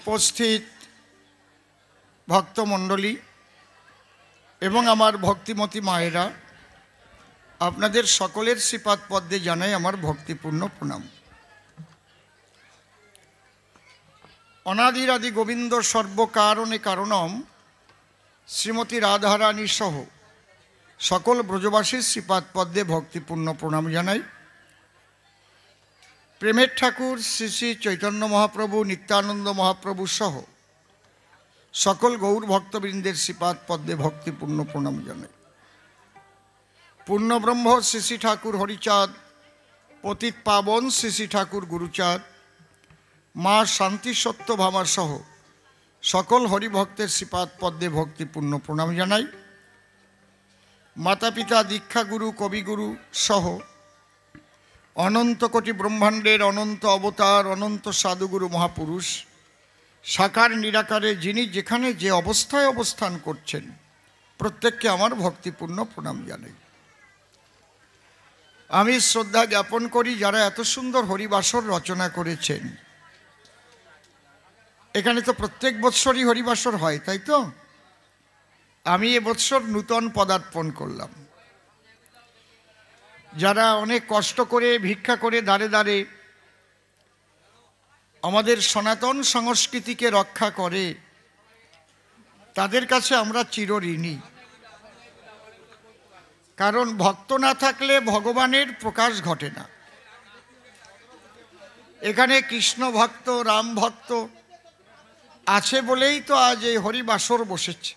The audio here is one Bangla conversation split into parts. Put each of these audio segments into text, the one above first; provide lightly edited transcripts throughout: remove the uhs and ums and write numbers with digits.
উপস্থিত ভক্তমণ্ডলী এবং আমার ভক্তিমতী মায়েরা, আপনাদের সকলের শ্রীপাদ পদ্মে জানাই আমার ভক্তিপূর্ণ প্রণাম। অনাদিরাদি গোবিন্দ সর্বকারণে কারণম শ্রীমতী রাধারানী সহ সকল ব্রজবাসীর শ্রীপাদ পদ্মে ভক্তিপূর্ণ প্রণাম জানাই। প্রেমের ঠাকুর শ্রী শ্রী চৈতন্য মহাপ্রভু, নিত্যানন্দ মহাপ্রভু সহ সকল গৌর ভক্তবৃন্দের শ্রীপাদ পদ্মে ভক্তিপূর্ণ প্রণাম জানাই। পূর্ণব্রহ্ম শ্রী শ্রী ঠাকুর হরিচাঁদ, পতিত পাবন শ্রী শ্রী ঠাকুর গুরুচাঁদ, মা শান্তি সত্য ভামা সহ সকল হরিভক্তের শ্রীপাদ পদ্মে ভক্তিপূর্ণ প্রণাম জানাই। মাতা পিতা, দীক্ষাগুরু, কবিগুরু সহ অনন্ত কোটি ব্রহ্মাণ্ডের অনন্ত অবতার, অনন্ত সাধুগুরু মহাপুরুষ, সাকার নিরাকারে যিনি যেখানে যে অবস্থায় অবস্থান করছেন, প্রত্যেককে আমার ভক্তিপূর্ণ প্রণাম জানাই। আমি শ্রদ্ধা জ্ঞাপন করি যারা এত সুন্দর হরিবাসর রচনা করেছেন। এখানে তো প্রত্যেক বৎসরই হরিবাসর হয়, তাই তো? আমি এবৎসর নূতন পদার্পণ করলাম। যারা অনেক কষ্ট করে ভিক্ষা করে দাঁড়ে দাঁড়ে আমাদের সনাতন সংস্কৃতিকে রক্ষা করে, তাদের কাছে আমরা চিরঋণী। কারণ ভক্ত না থাকলে ভগবানের প্রকাশ ঘটে না। এখানে কৃষ্ণ ভক্ত, রাম ভক্ত আছে বলেই তো আজ এই হরিবাসর বসেছে,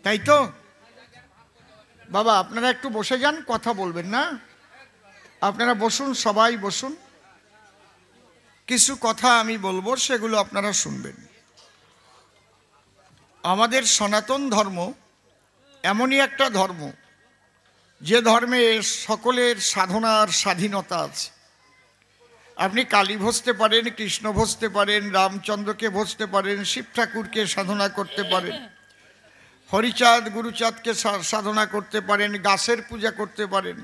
তাই তো? বাবা, আপনারা একটু বসে যান, কথা বলবেন না? আপনারা বসুন, সবাই বসুন। কিছু কথা আমি বলবো, সেগুলো আপনারা শুনবেন। আমাদের সনাতন ধর্ম এমনই একটা ধর্ম যে ধর্মে সকলের সাধনার স্বাধীনতা আছে। আপনি কালী ভজতে পারেন, কৃষ্ণ ভজতে পারেন, রামচন্দ্রকে ভজতে পারেন, শিব ঠাকুরকে সাধনা করতে পারেন, হরিচাঁদ গুরুচাঁদকে সাধনা করতে পারেন, গাছের পূজা করতে পারেন,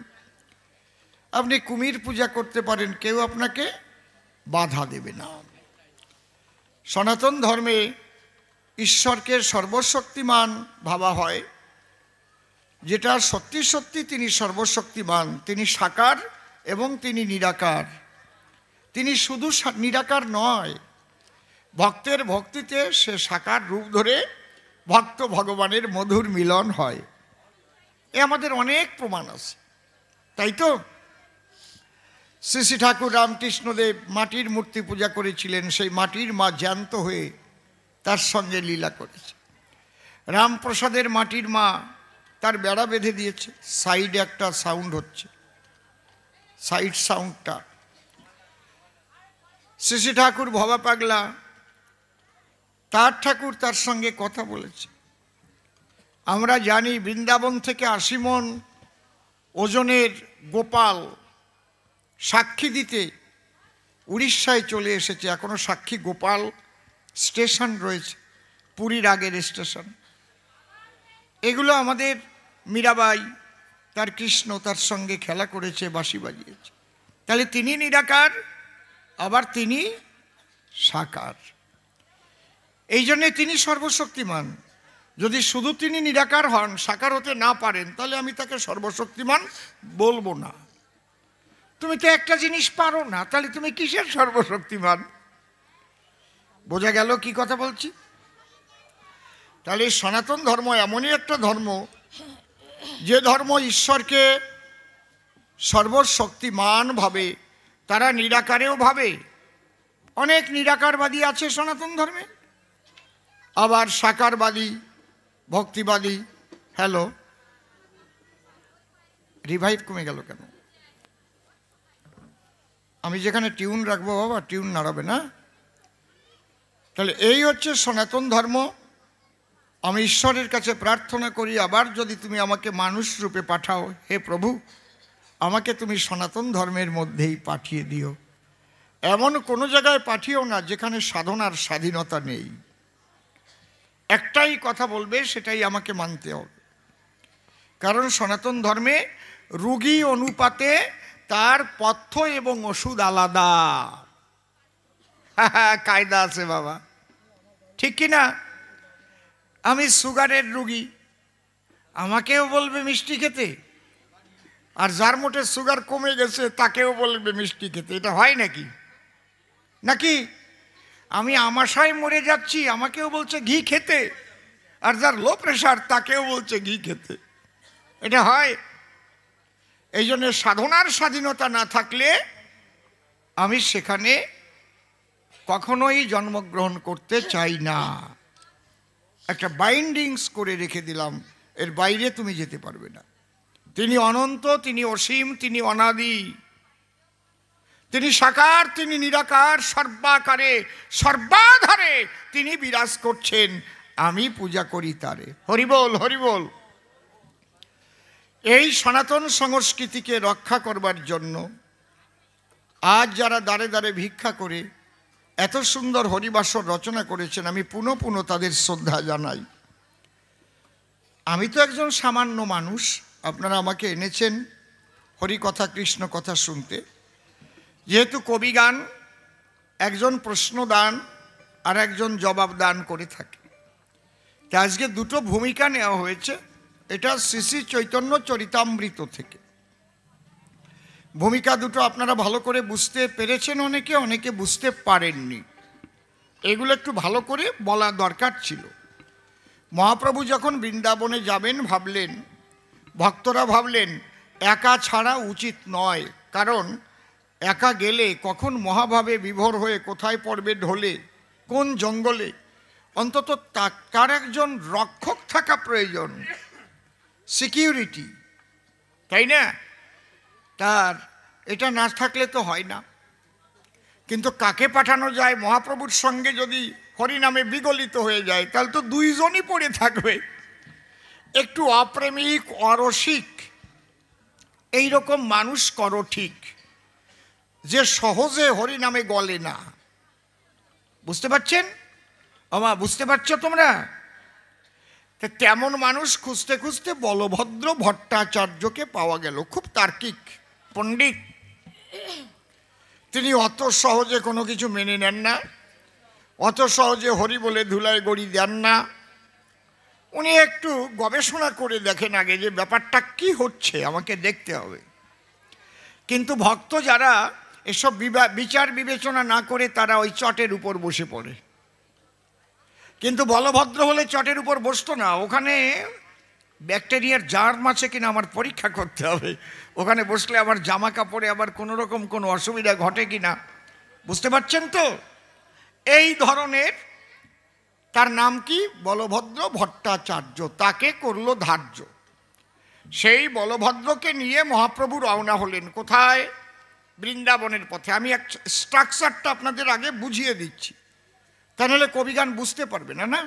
আপনি কুমির পূজা করতে পারেন, কেউ আপনাকে বাধা দেবে না। সনাতন ধর্মে ঈশ্বরকে সর্বশক্তিমান ভাবা হয়, যেটা সত্যি সত্যি তিনি সর্বশক্তিমান। তিনি সাকার এবং তিনি নিরাকার। তিনি শুধু নিরাকার নয়, ভক্তের ভক্তিতে সে সাকার রূপ ধরে ভক্ত ভগবানের মধুর মিলন হয়। এ আমাদের অনেক প্রমাণ আছে, তাই তো? শ্রী শ্রী ঠাকুর রামকৃষ্ণদেব মাটির মূর্তি পূজা করেছিলেন, সেই মাটির মা জ্যান্ত হয়ে তার সঙ্গে লীলা করেছে। রামপ্রসাদের মাটির মা তার বেড়া বেঁধে দিয়েছে, সাইডে একটা সাউন্ড হচ্ছে, সাইড সাউন্ডটা। শ্রী শ্রী ঠাকুর ভবা পাগলা, তার ঠাকুর তার সঙ্গে কথা বলেছে। আমরা জানি বৃন্দাবন থেকে 80 মণ ওজনের গোপাল সাক্ষী দিতে উড়িষ্যায় চলে এসেছে। এখনো সাক্ষী গোপাল স্টেশন রয়েছে, পুরীর আগের স্টেশন। এগুলো আমাদের মীরাবাই, তার কৃষ্ণ তার সঙ্গে খেলা করেছে, বাঁশি বাজিয়েছে। তাহলে তিনি নিরাকার, আবার তিনি সাকার। এই জন্যে তিনি সর্বশক্তিমান। যদি শুধু তিনি নিরাকার হন, সাকার হতে না পারেন, তাহলে আমি তাকে সর্বশক্তিমান বলবো না। তুমি তো একটা জিনিস পারো না, তাহলে তুমি কিসের সর্বশক্তিমান? বোঝা গেল কি কথা বলছি? তাহলে সনাতন ধর্ম এমনই একটা ধর্ম যে ধর্ম ঈশ্বরকে সর্বশক্তিমান ভাবে, তারা নিরাকারেও ভাবে। অনেক নিরাকারবাদী আছে সনাতন ধর্মে, আবার সাকারবাদী, ভক্তিবাদী। হ্যালো, রিভাইভ কমে গেল কেন? আমি যেখানে টিউন রাখবো বাবা, টিউন নাড়াবে না। তাহলে এই হচ্ছে সনাতন ধর্ম। আমি ঈশ্বরের কাছে প্রার্থনা করি, আবার যদি তুমি আমাকে মানুষ রূপে পাঠাও, হে প্রভু, আমাকে তুমি সনাতন ধর্মের মধ্যেই পাঠিয়ে দিও। এমন কোনো জায়গায় পাঠিও না যেখানে সাধনার স্বাধীনতা নেই। একটাই কথা বলবে, সেটাই আমাকে মানতে হবে। কারণ সনাতন ধর্মে রোগী অনুপাতে তার পথ্য এবং ওষুধ আলাদা। কায়দা আছে বাবা। ঠিক কি না? আমি সুগারের রুগী, আমাকেও বলবে মিষ্টি খেতে, আর যার মোটে সুগার কমে গেছে তাকেও বলবে মিষ্টি খেতে। এটা হয় নাকি? নাকি আমি আমাশায় মরে যাচ্ছি, আমাকেও বলছে ঘি খেতে, আর যার লো প্রেশার তাকেও বলছে ঘি খেতে। এটা হয়? এই জন্য সাধনার স্বাধীনতা না থাকলে আমি সেখানে কখনোই জন্মগ্রহণ করতে চাই না। একটা বাইন্ডিংস করে রেখে দিলাম, এর বাইরে তুমি যেতে পারবে না। তিনি অনন্ত, তিনি অসীম, তিনি অনাদি, তিনি সাকার, তিনি নিরাকার, সর্বাকারে সর্বাধারে তিনি বিরাজ করছেন, আমি পূজা করি তারে। হরিবোল হরিবোল। এই সনাতন সংস্কৃতিকে রক্ষা করবার জন্য আজ যারা দ্বারে দ্বারে ভিক্ষা করে এত সুন্দর হরিবাসর রচনা করেছেন, আমি পুনঃ পুনঃ তাদের শ্রদ্ধা জানাই। আমি তো একজন সামান্য মানুষ, আপনারা আমাকে এনেছেন হরিকথা কৃষ্ণ কথা শুনতে। যেহেতু কবিগান একজন প্রশ্নদান আর একজন জবাব দান করে থাকে, তাই আজকে দুটো ভূমিকা নেওয়া হয়েছে। এটা শ্রী শ্রী চৈতন্য চরিতামৃত থেকে। ভূমিকা দুটো আপনারা ভালো করে বুঝতে পেরেছেন, অনেকে অনেকে বুঝতে পারেননি। এগুলো একটু ভালো করে বলা দরকার ছিল। মহাপ্রভু যখন বৃন্দাবনে যাবেন ভাবলেন, ভক্তরা ভাবলেন একা ছাড়া উচিত নয়, কারণ একা গেলে কখন মহাভাবে বিভোর হয়ে কোথায় পড়বে ঢলে, কোন জঙ্গলে, অন্তত তার একজন রক্ষক থাকা প্রয়োজন, সিকিউরিটি, তাই না? তার এটা না থাকলে তো হয় না। কিন্তু কাকে পাঠানো যায়? মহাপ্রভুর সঙ্গে যদি হরিনামে বিগলিত হয়ে যায় তাহলে তো দুইজনই পড়ে থাকবে। একটু অপ্রেমিক অরসিক এইরকম মানুষ করো ঠিক, যে সহজে হরিনামে গলে না। বুঝতে পারছেন? আমা বুঝতে পারছো তোমরা? তেমন মানুষ খুঁজতে খুঁজতে বলভদ্র ভট্টাচার্যকে পাওয়া গেল। খুব তার্কিক পণ্ডিত, তিনি অত সহজে কোনো কিছু মেনে নেন না, অত সহজে হরি বলে ধুলায় গড়ি দেন না। উনি একটু গবেষণা করে দেখেন আগে যে ব্যাপারটা কি হচ্ছে, আমাকে দেখতে হবে। কিন্তু ভক্ত যারা এসব বিচার বিবেচনা না করে তারা ওই চটের উপর বসে পড়ে। কিন্তু বলভদ্র হলে চটের উপর বসতো না, ওখানে ব্যাকটেরিয়ার জার্ম আছে কিনা আমার পরীক্ষা করতে হবে, ওখানে বসলে আমার জামা কাপড়ে আবার কোনো রকম কোনো অসুবিধা ঘটে কিনা। বুঝতে পারছেন তো? এই ধরনের, তার নাম কি? বলভদ্র ভট্টাচার্য। তাকে করলো ধার্য। সেই বলভদ্রকে নিয়ে মহাপ্রভু রওনা হলেন কোথায়? বৃন্দাবনের পথে। আমি এক স্ট্রাকচারটা আপনাদের আগে বুঝিয়ে দিচ্ছি, তাহলে কবিগান বুঝতে পারবে না। না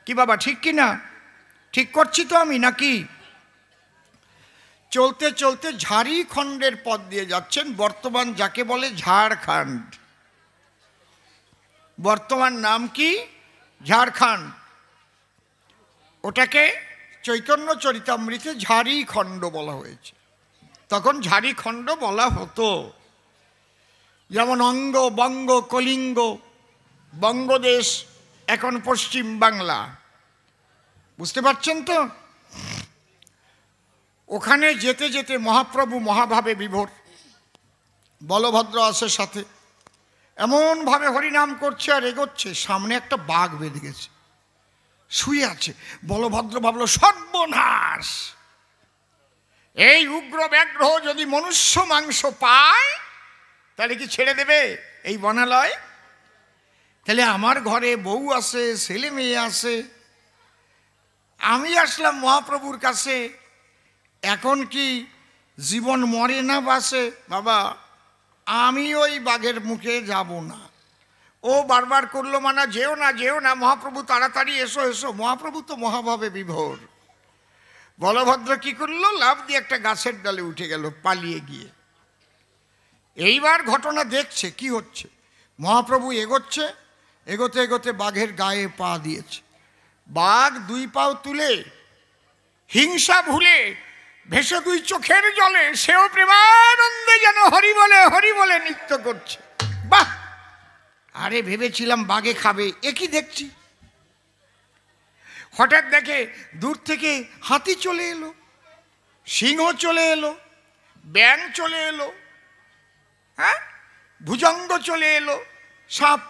কি বাবা, ঠিক কি না? ঠিক করছি তো আমি নাকি? চলতে চলতে ঝাড়খণ্ডের পথ দিয়ে যাচ্ছেন, বর্তমান যাকে বলে ঝাড়খণ্ড। বর্তমান নাম কি? ঝাড়খণ্ড। ওটাকে চৈতন্য চরিতামৃতে ঝাড়খণ্ড বলা হয়েছে। তখন ঝাড়খণ্ড বলা হতো। যেমন অঙ্গ, বঙ্গ, কলিঙ্গ, বঙ্গদেশ এখন পশ্চিম বাংলা। বুঝতে পারছেন তো? ওখানে যেতে যেতে মহাপ্রভু মহাভাবে বিভোর, বলভদ্র আছে সাথে, এমনভাবে হরিনাম করছে আর এগোচ্ছে, সামনে একটা বাঘ বেঁধে গেছে, শুয়ে আছে। বলভদ্র ভাবলো সর্বনাশ, এই উগ্র ব্যাঘ্র যদি মনুষ্য মাংস পায় তাহলে কি ছেড়ে দেবে এই বনালয়? তাহলে আমার ঘরে বউ আছে, ছেলে মেয়ে আছে, আমি আসলাম মহাপ্রভুর কাছে, এখন কি জীবন মরে না বাসে? বাবা, আমি ওই বাঘের মুখে যাব না। ও বারবার করলো মানা, যেও না যেও না, মহাপ্রভু তাড়াতাড়ি এসো এসো। মহাপ্রভু তো মহাভাবে বিভোর। বলভদ্র কি করলো? লাফ দিয়ে একটা গাছের ডালে উঠে গেল, পালিয়ে গিয়ে। এইবার ঘটনা দেখছে কি হচ্ছে। মহাপ্রভু এগোচ্ছে, এগোতে এগোতে বাঘের গায়ে পা দিয়েছে। বাঘ দুই পাও তুলে হিংসা ভুলে ভেসে দুই চোখের জলে সেও প্রেমানন্দে যেন হরি বলে নৃত্য করছে। বাহ! আরে ভেবেছিলাম বাঘে খাবে, একই দেখছি হঠাৎ দেখে দূর থেকে হাতি চলে এলো, সিংহ চলে এলো, ব্যাং চলে এলো, হ্যাঁ, ভুজঙ্গ চলে এলো, সাপ,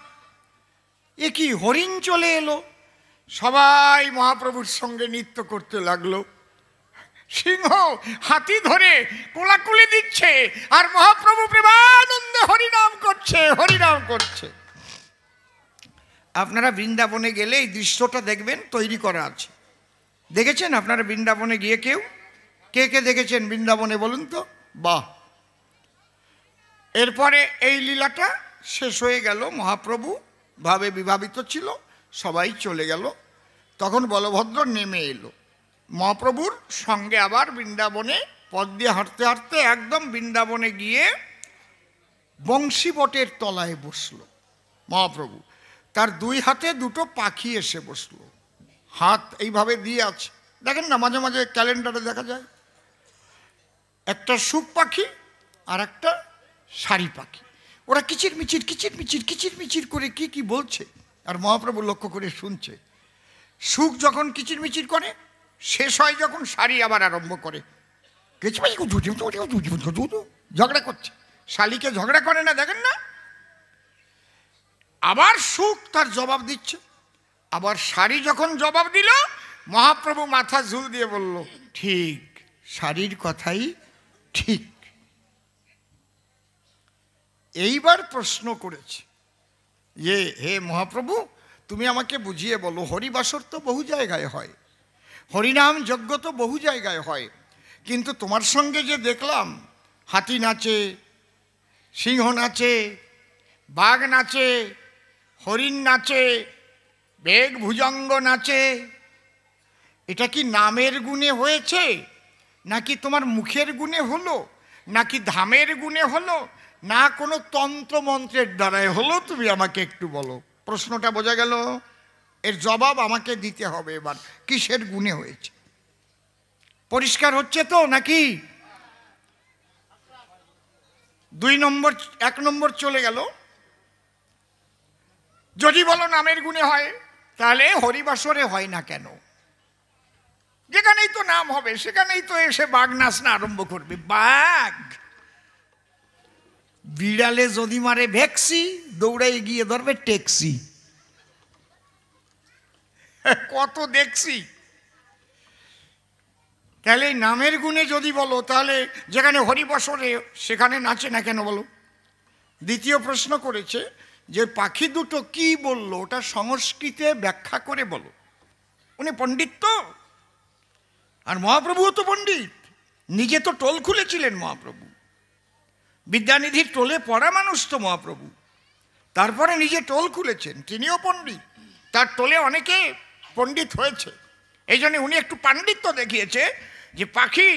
এ কি হরিণ চলে এলো। সবাই মহাপ্রভুর সঙ্গে নৃত্য করতে লাগলো। সিংহ হাতি ধরে কোলাকুলি দিচ্ছে, আর মহাপ্রভু প্রেমানন্দে হরিনাম করছে, হরিনাম করছে। আপনারা বৃন্দাবনে গেলে এই দৃশ্যটা দেখবেন, তৈরি করা আছে। দেখেছেন আপনারা বৃন্দাবনে গিয়ে? কেউ কে কে দেখেছেন বৃন্দাবনে বলুন তো? বাহ। এরপরে এই লীলাটা শেষ হয়ে গেল, মহাপ্রভু ভাবে বিভাবিত ছিল, সবাই চলে গেল। তখন বলভদ্র নেমে এলো, মহাপ্রভুর সঙ্গে আবার বৃন্দাবনে পথ দিয়ে হাঁটতে হাঁটতে একদম বৃন্দাবনে গিয়ে বংশীবটের তলায় বসলো মহাপ্রভু। তার দুই হাতে দুটো পাখি এসে বসলো, হাত এইভাবে দিয়ে আছে। দেখেন না মাঝে মাঝে ক্যালেন্ডারে দেখা যায়, একটা সুখ পাখি আর একটা শাড়ি পাখি। ওরা কিচির মিচির কিচির মিচির কিচির মিচির করে কি কি বলছে, আর মহাপ্রভু লক্ষ্য করে শুনছে। সুখ যখন কিচির মিচির করে, শেষ হয় যখন শাড়ি আবার আরম্ভ করে ঝগড়া করছে। শালিকে ঝগড়া করে না, দেখেন না? আবার সুখ তার জবাব দিচ্ছে, আবার শাড়ি যখন জবাব দিল, মহাপ্রভু মাথা ঝুল দিয়ে বলল, ঠিক, শাড়ির কথাই ঠিক। এইবার প্রশ্ন করেছে যে, হে মহাপ্রভু, তুমি আমাকে বুঝিয়ে বলো, হরিবাসর তো বহু জায়গায় হয়, হরিনাম যজ্ঞ তো বহু জায়গায় হয়, কিন্তু তোমার সঙ্গে যে দেখলাম হাতি নাচে, সিংহ নাচে, বাঘ নাচে, হরিণ নাচে, বেগ ভুজঙ্গ নাচে, এটা কি নামের গুণে হয়েছে, নাকি তোমার মুখের গুণে হলো, নাকি ধামের গুণে হলো, না কোনো তন্ত্র মন্ত্রের দ্বারাই হলো? তুমি আমাকে একটু বলো। প্রশ্নটা বোঝা গেল? এর জবাব আমাকে দিতে হবে এবার, কিসের গুণে হয়েছে। পরিষ্কার হচ্ছে তো নাকি? 1 নম্বর চলে গেল। যদি বলো নামের গুণে হয়, তাহলে হরিবাসরে হয় না কেন? যেখানেই তো নাম হবে সেখানেই তো এসে বাঘ নাচনা আরম্ভ করবে। বাঘ, বিড়ালে যদি মারে ভেক্সি, দৌড়াই গিয়ে ধরবে ট্যাক্সি। কত দেখছি। তাহলে নামের গুণে যদি বলো, তাহলে যেখানে হরিবাসরে সেখানে নাচে না কেন বলো? দ্বিতীয় প্রশ্ন করেছে যে পাখি দুটো কি বললো, ওটা সংস্কৃতে ব্যাখ্যা করে বলো। উনি পণ্ডিত তো, আর মহাপ্রভুও তো পণ্ডিত, নিজে তো টোল খুলেছিলেন মহাপ্রভু, বিদ্যানিধির টোলে পড়া মানুষ তো মহাপ্রভু, তারপরে নিজে টোল খুলেছেন, তিনিও পণ্ডিত, তার টোলে অনেকে পণ্ডিত হয়েছে। এই জন্য উনি একটু পাণ্ডিত্য দেখিয়েছে যে পাখি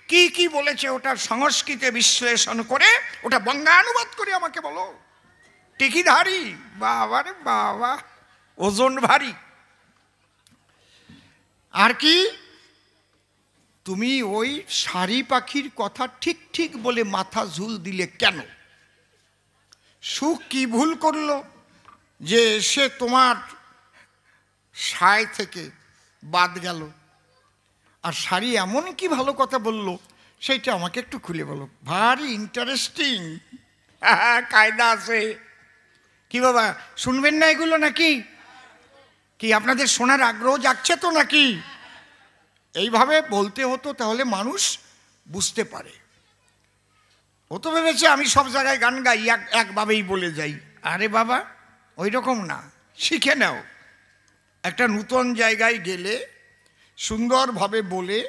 কি কি বলেছে ওটার সংস্কৃতে বিশ্লেষণ করে ওটা বঙ্গানুবাদ করে আমাকে বলো। টিকিধারী, বাবা রে বাবা, ওজন ভারী। আর কি, তুমি ওই শাড়ি পাখির কথা ঠিক ঠিক বলে মাথা ঝুল দিলে কেন? সুখ কি ভুল করলো যে সে তোমার সায় থেকে বাদ গেল? আর শাড়ি এমন কি ভালো কথা বললো, সেইটা আমাকে একটু খুলে বলো। ভারী ইন্টারেস্টিং কায়দা আছে। কি বাবা, শুনবেন না এগুলো নাকি? কি আপনাদের শোনার আগ্রহ যাচ্ছে তো নাকি? এইভাবে বলতে হতো, তাহলে মানুষ বুঝতে পারে। ও তো ভেবেছে আমি সব জায়গায় গান গাই, একভাবেই বলে যাই। আরে বাবা, ওই রকম না, শিখে নাও। একটা নূতন জায়গায় গেলে সুন্দরভাবে বলে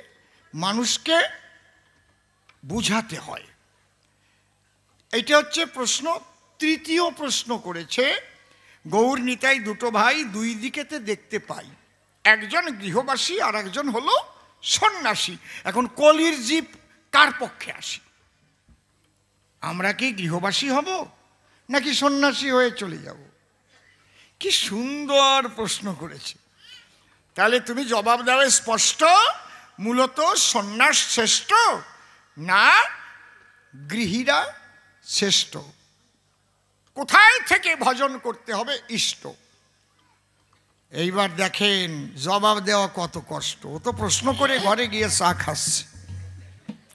মানুষকে বুঝাতে হয়। এইটা হচ্ছে প্রশ্ন। তৃতীয় প্রশ্ন করেছে, গৌর নিতাই দুটো ভাই দুই দিকেতে দেখতে পাই, একজন গৃহবাসী আর একজন হলো সন্ন্যাসী। এখন কলির জীব কার পক্ষে আসি? আমরা কি গৃহবাসী হব নাকি সন্ন্যাসী হয়ে চলে যাব? কি সুন্দর প্রশ্ন করেছে। তাহলে তুমি জবাব দাও স্পষ্ট, মূলত সন্ন্যাস শ্রেষ্ঠ না গৃহীরা শ্রেষ্ঠ? কোথায় থেকে ভজন করতে হবে ইষ্ট? এইবার দেখেন জবাব দেওয়া কত কষ্ট। ও তো প্রশ্ন করে ঘরে গিয়ে চা খাচ্ছে,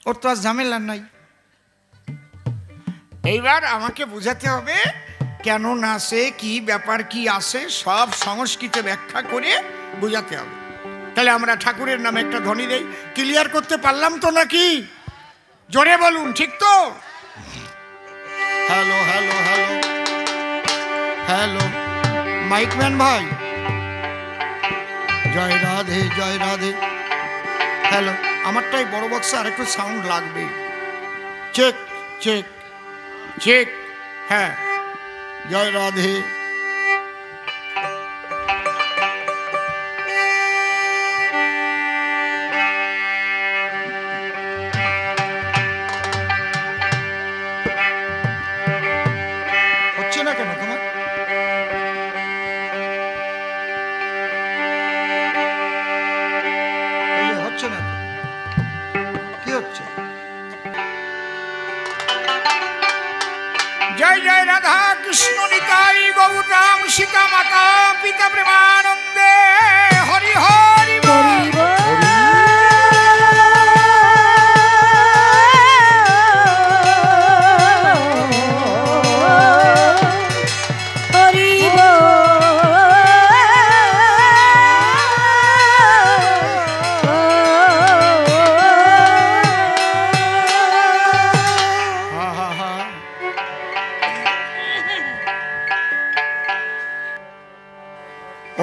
ওর তো আর ঝামেলা নাই। এইবার আমাকে বুঝাতে হবে কেন নাচে, কি ব্যাপার, কি আসে, সব সংস্কৃতে ব্যাখ্যা করে বুঝাতে হবে। তাহলে আমরা ঠাকুরের নামে একটা ধ্বনি দেই। ক্লিয়ার করতে পারলাম তো নাকি? জোরে বলুন, ঠিক তো? Hello hello hello hello, mic man ভাই, জয় রাধে জয় রাধে। হ্যালো, আমারটাই বড় বক্সে আরেকটু সাউন্ড লাগবে। চেক চেক চেক, হ্যাঁ, জয় রাধে। হচ্ছে না কেন তোমার? হচ্ছে না, কি হচ্ছে? জয় জয় রাধা কৃষ্ণ নিতাই গৌর রাম সীতা মাতা পিতা প্রেমানন্দে হরি হরি বল।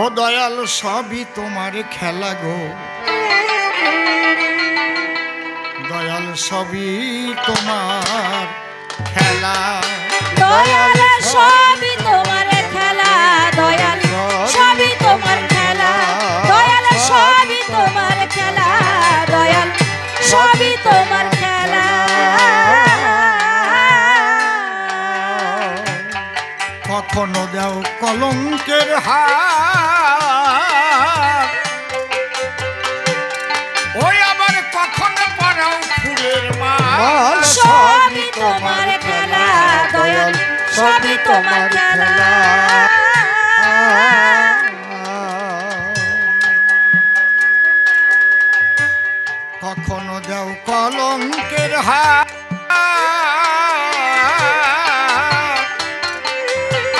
ও দয়াল সবই তোমার খেলা গো, দয়াল সবই তোমার খেলা, দয়াল সবই তোমার খেলা, দয়াল সবই তোমার খেলা, দয়াল সবই তোমার খেলা, দয়াল সবই তোমার খেলা। কখনো দাও কলঙ্কের হাত, ওই আবার কখনো পরাও ফুলের মাল, সবই তোমার খেলা, দয়াল সবই তোমার খেলা। কখনো দাও কলঙ্কের হাত,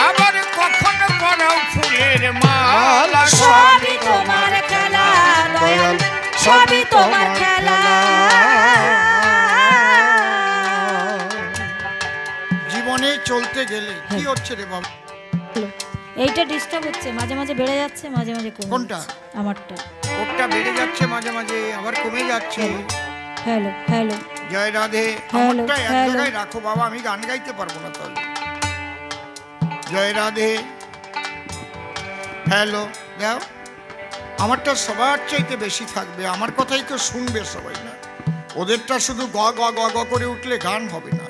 আবার কখনো পরাও ফুলের মালা, সবই তোমার খেলা, দয়াল সবই তোমার খেলা। জীবনে চলতে গেলে কি হচ্ছে রে বাবা? এইটা ডিস্টার্ব হচ্ছে, মাঝে মাঝে বেড়ে যাচ্ছে, মাঝে মাঝে কমে কোনটা? যাচ্ছে। আমারটা ওটা বেড়ে যাচ্ছে, মাঝে মাঝে আবার কমে যাচ্ছে। হ্যালো হ্যালো, জয় রাধে। হ্যালো, আমারটা এক হ্যালো। জায়গায় রাখো বাবা, আমি গান গাইতে পারবো না তাহলে। জয় রাধে। হ্যালো, দাও। আমারটা সবার চাইতে বেশি থাকবে, আমার কথাই তো শুনবে সবাই, না ওদেরটা শুধু গ গ গ গ করে উঠলে গান হবে না।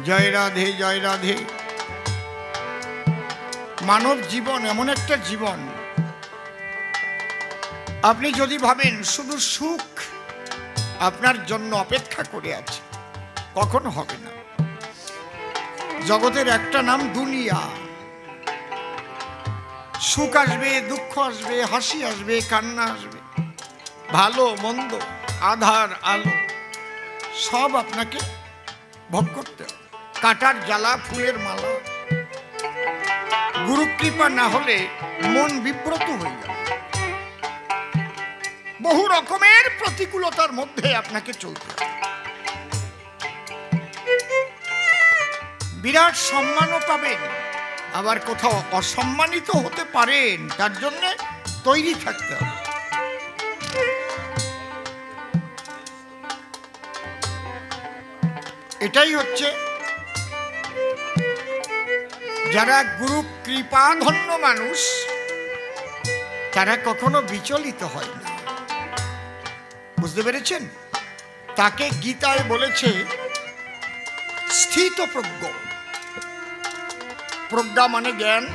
জয় রাধে জয় রাধে। মানব জীবন এমন একটা জীবন, আপনি যদি ভাবেন শুধু সুখ আপনার জন্য অপেক্ষা করে আছে, কখনো হবে না। জগতের একটা নাম দুনিয়া। সুখ আসবে, দুঃখ আসবে, হাসি আসবে, কান্না আসবে, ভালো মন্দ, আধার আলো, সব আপনাকে ভোগ করতে হবে। কাটার জ্বালা, ফুলের মালা, গুরু কৃপা না হলে মন বিব্রত হয়ে যাবে। বহু রকমের প্রতিকূলতার মধ্যে আপনাকে চলতে হবে। বিরাট সম্মানও পাবেন, আবার কোথাও অসম্মানিত হতে পারেন, তার জন্য তৈরি থাকতে হবে। এটাই হচ্ছে যারা গুরু কৃপাধন্য মানুষ, তারা কখনো বিচলিত হয় না। বুঝতে পেরেছেন? তাকে গীতায় বলেছে স্থিত প্রজ্ঞ। প্রজ্ঞা মানে জ্ঞান।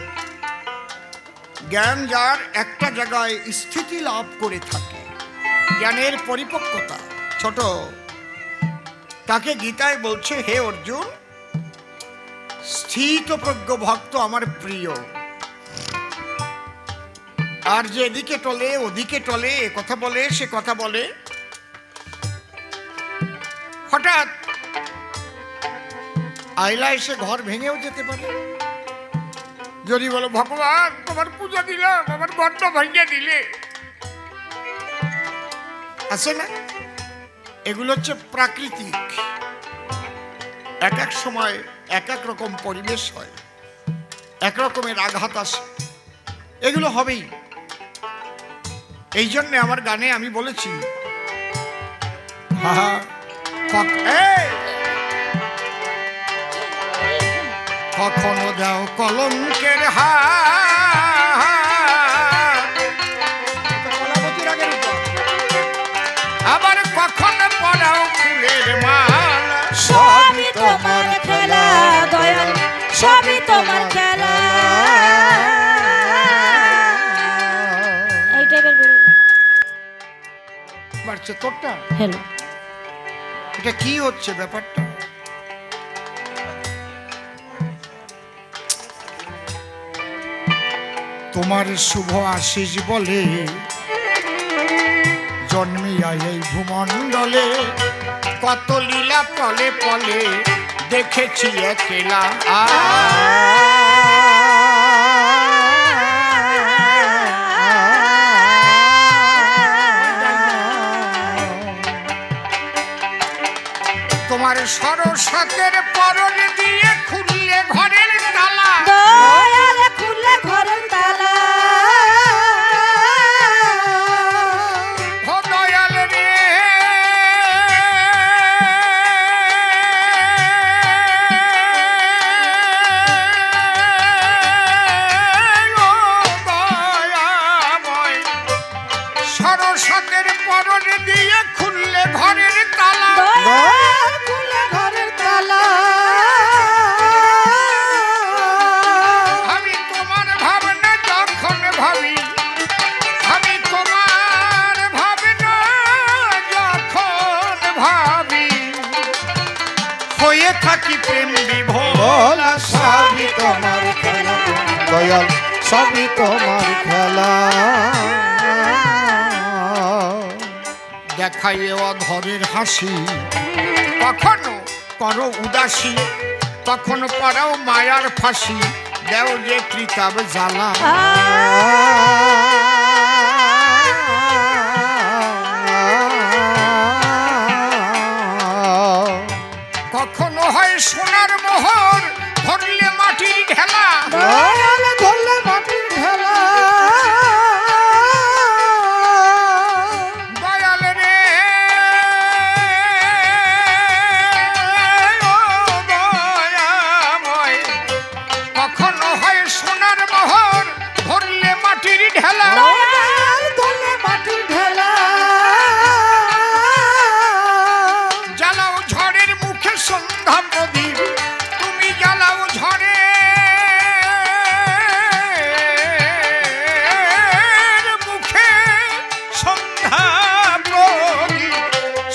জ্ঞান যার একটা জায়গায় স্থিতি লাভ করে থাকে, জ্ঞানের পরিপক্কতা ছোট, তাকে গীতায় বলছে হে অর্জুন, স্থিত প্রজ্ঞ ভক্ত আমার প্রিয়। আর যে এদিকে টলে ওদিকে টলে, এ কথা বলে সে কথা বলে, হঠাৎ আইলা এসে ঘর ভেঙেও যেতে পারে। যদি বলো ভগবান তোমার পূজা দিলাম, আমার ঘরটা ভেঙে দিলে, আছে না? এগুলো হচ্ছে প্রাকৃতিক। এক এক সময় এক এক রকম পরিবেশ হয়, এক রকমের আঘাত আসে, এগুলো হবেই। এই জন্য আমার গানে আমি বলেছি কখনো দাও কলঙ্কের হাত, আবার কখনো পরাও ফুলের মালা। সবই তোমার খেলা দয়াল, সবই তোমার খেলা। এই টাইপের বাড়ছে তোরটা। হ্যালো, এটা কি হচ্ছে ব্যাপারটা? তোমার শুভ আশিস বলে জন্মিয়া এই ভূমণ্ডলে, কত লীলা পলে পলে দেখেছি একলা। তোমার সরস্বতের পরন দিয়ে খুললে ঘরের তালা, দয়াল খুললে ঘরের তালা। ও দয়াল রে, ও দয়াময়, সরস্বতের পরন দিয়ে খুললে ঘরের তালা, দয়াল খুললে ঘরের তালা। আমি তোমার ভাবনা যখন ভাবি, আমি তোমার ভাবনা যখন ভাবি, হয়ে থাকি প্রেম বিভোর। সবই তোমার খেলা দয়াল, সবই তোমার খেলা। দেখায় অধরের হাসি, কখনো করো উদাসী, তখন পড়াও মায়ার ফাঁসি, দেও যে ত্রিতাব জ্বালা। কখনো হয় সোনার মোহর, ধরলে মাটির ঢেলা, দয়াল ধরলে মাটির ঢেলা। দয়াল রে, ও দয়াময়, কখনো হয় সোনার মোহর, ধরলে মাটির ঢেলা। দয়াল ধরলে মাটির ঢেলা। জ্বালাও ঝড়ের মুখে সন্ধ্যা প্রদীপ, তুমি জ্বালাও ঝড়ের মুখে সন্ধ্যা প্রদীপ,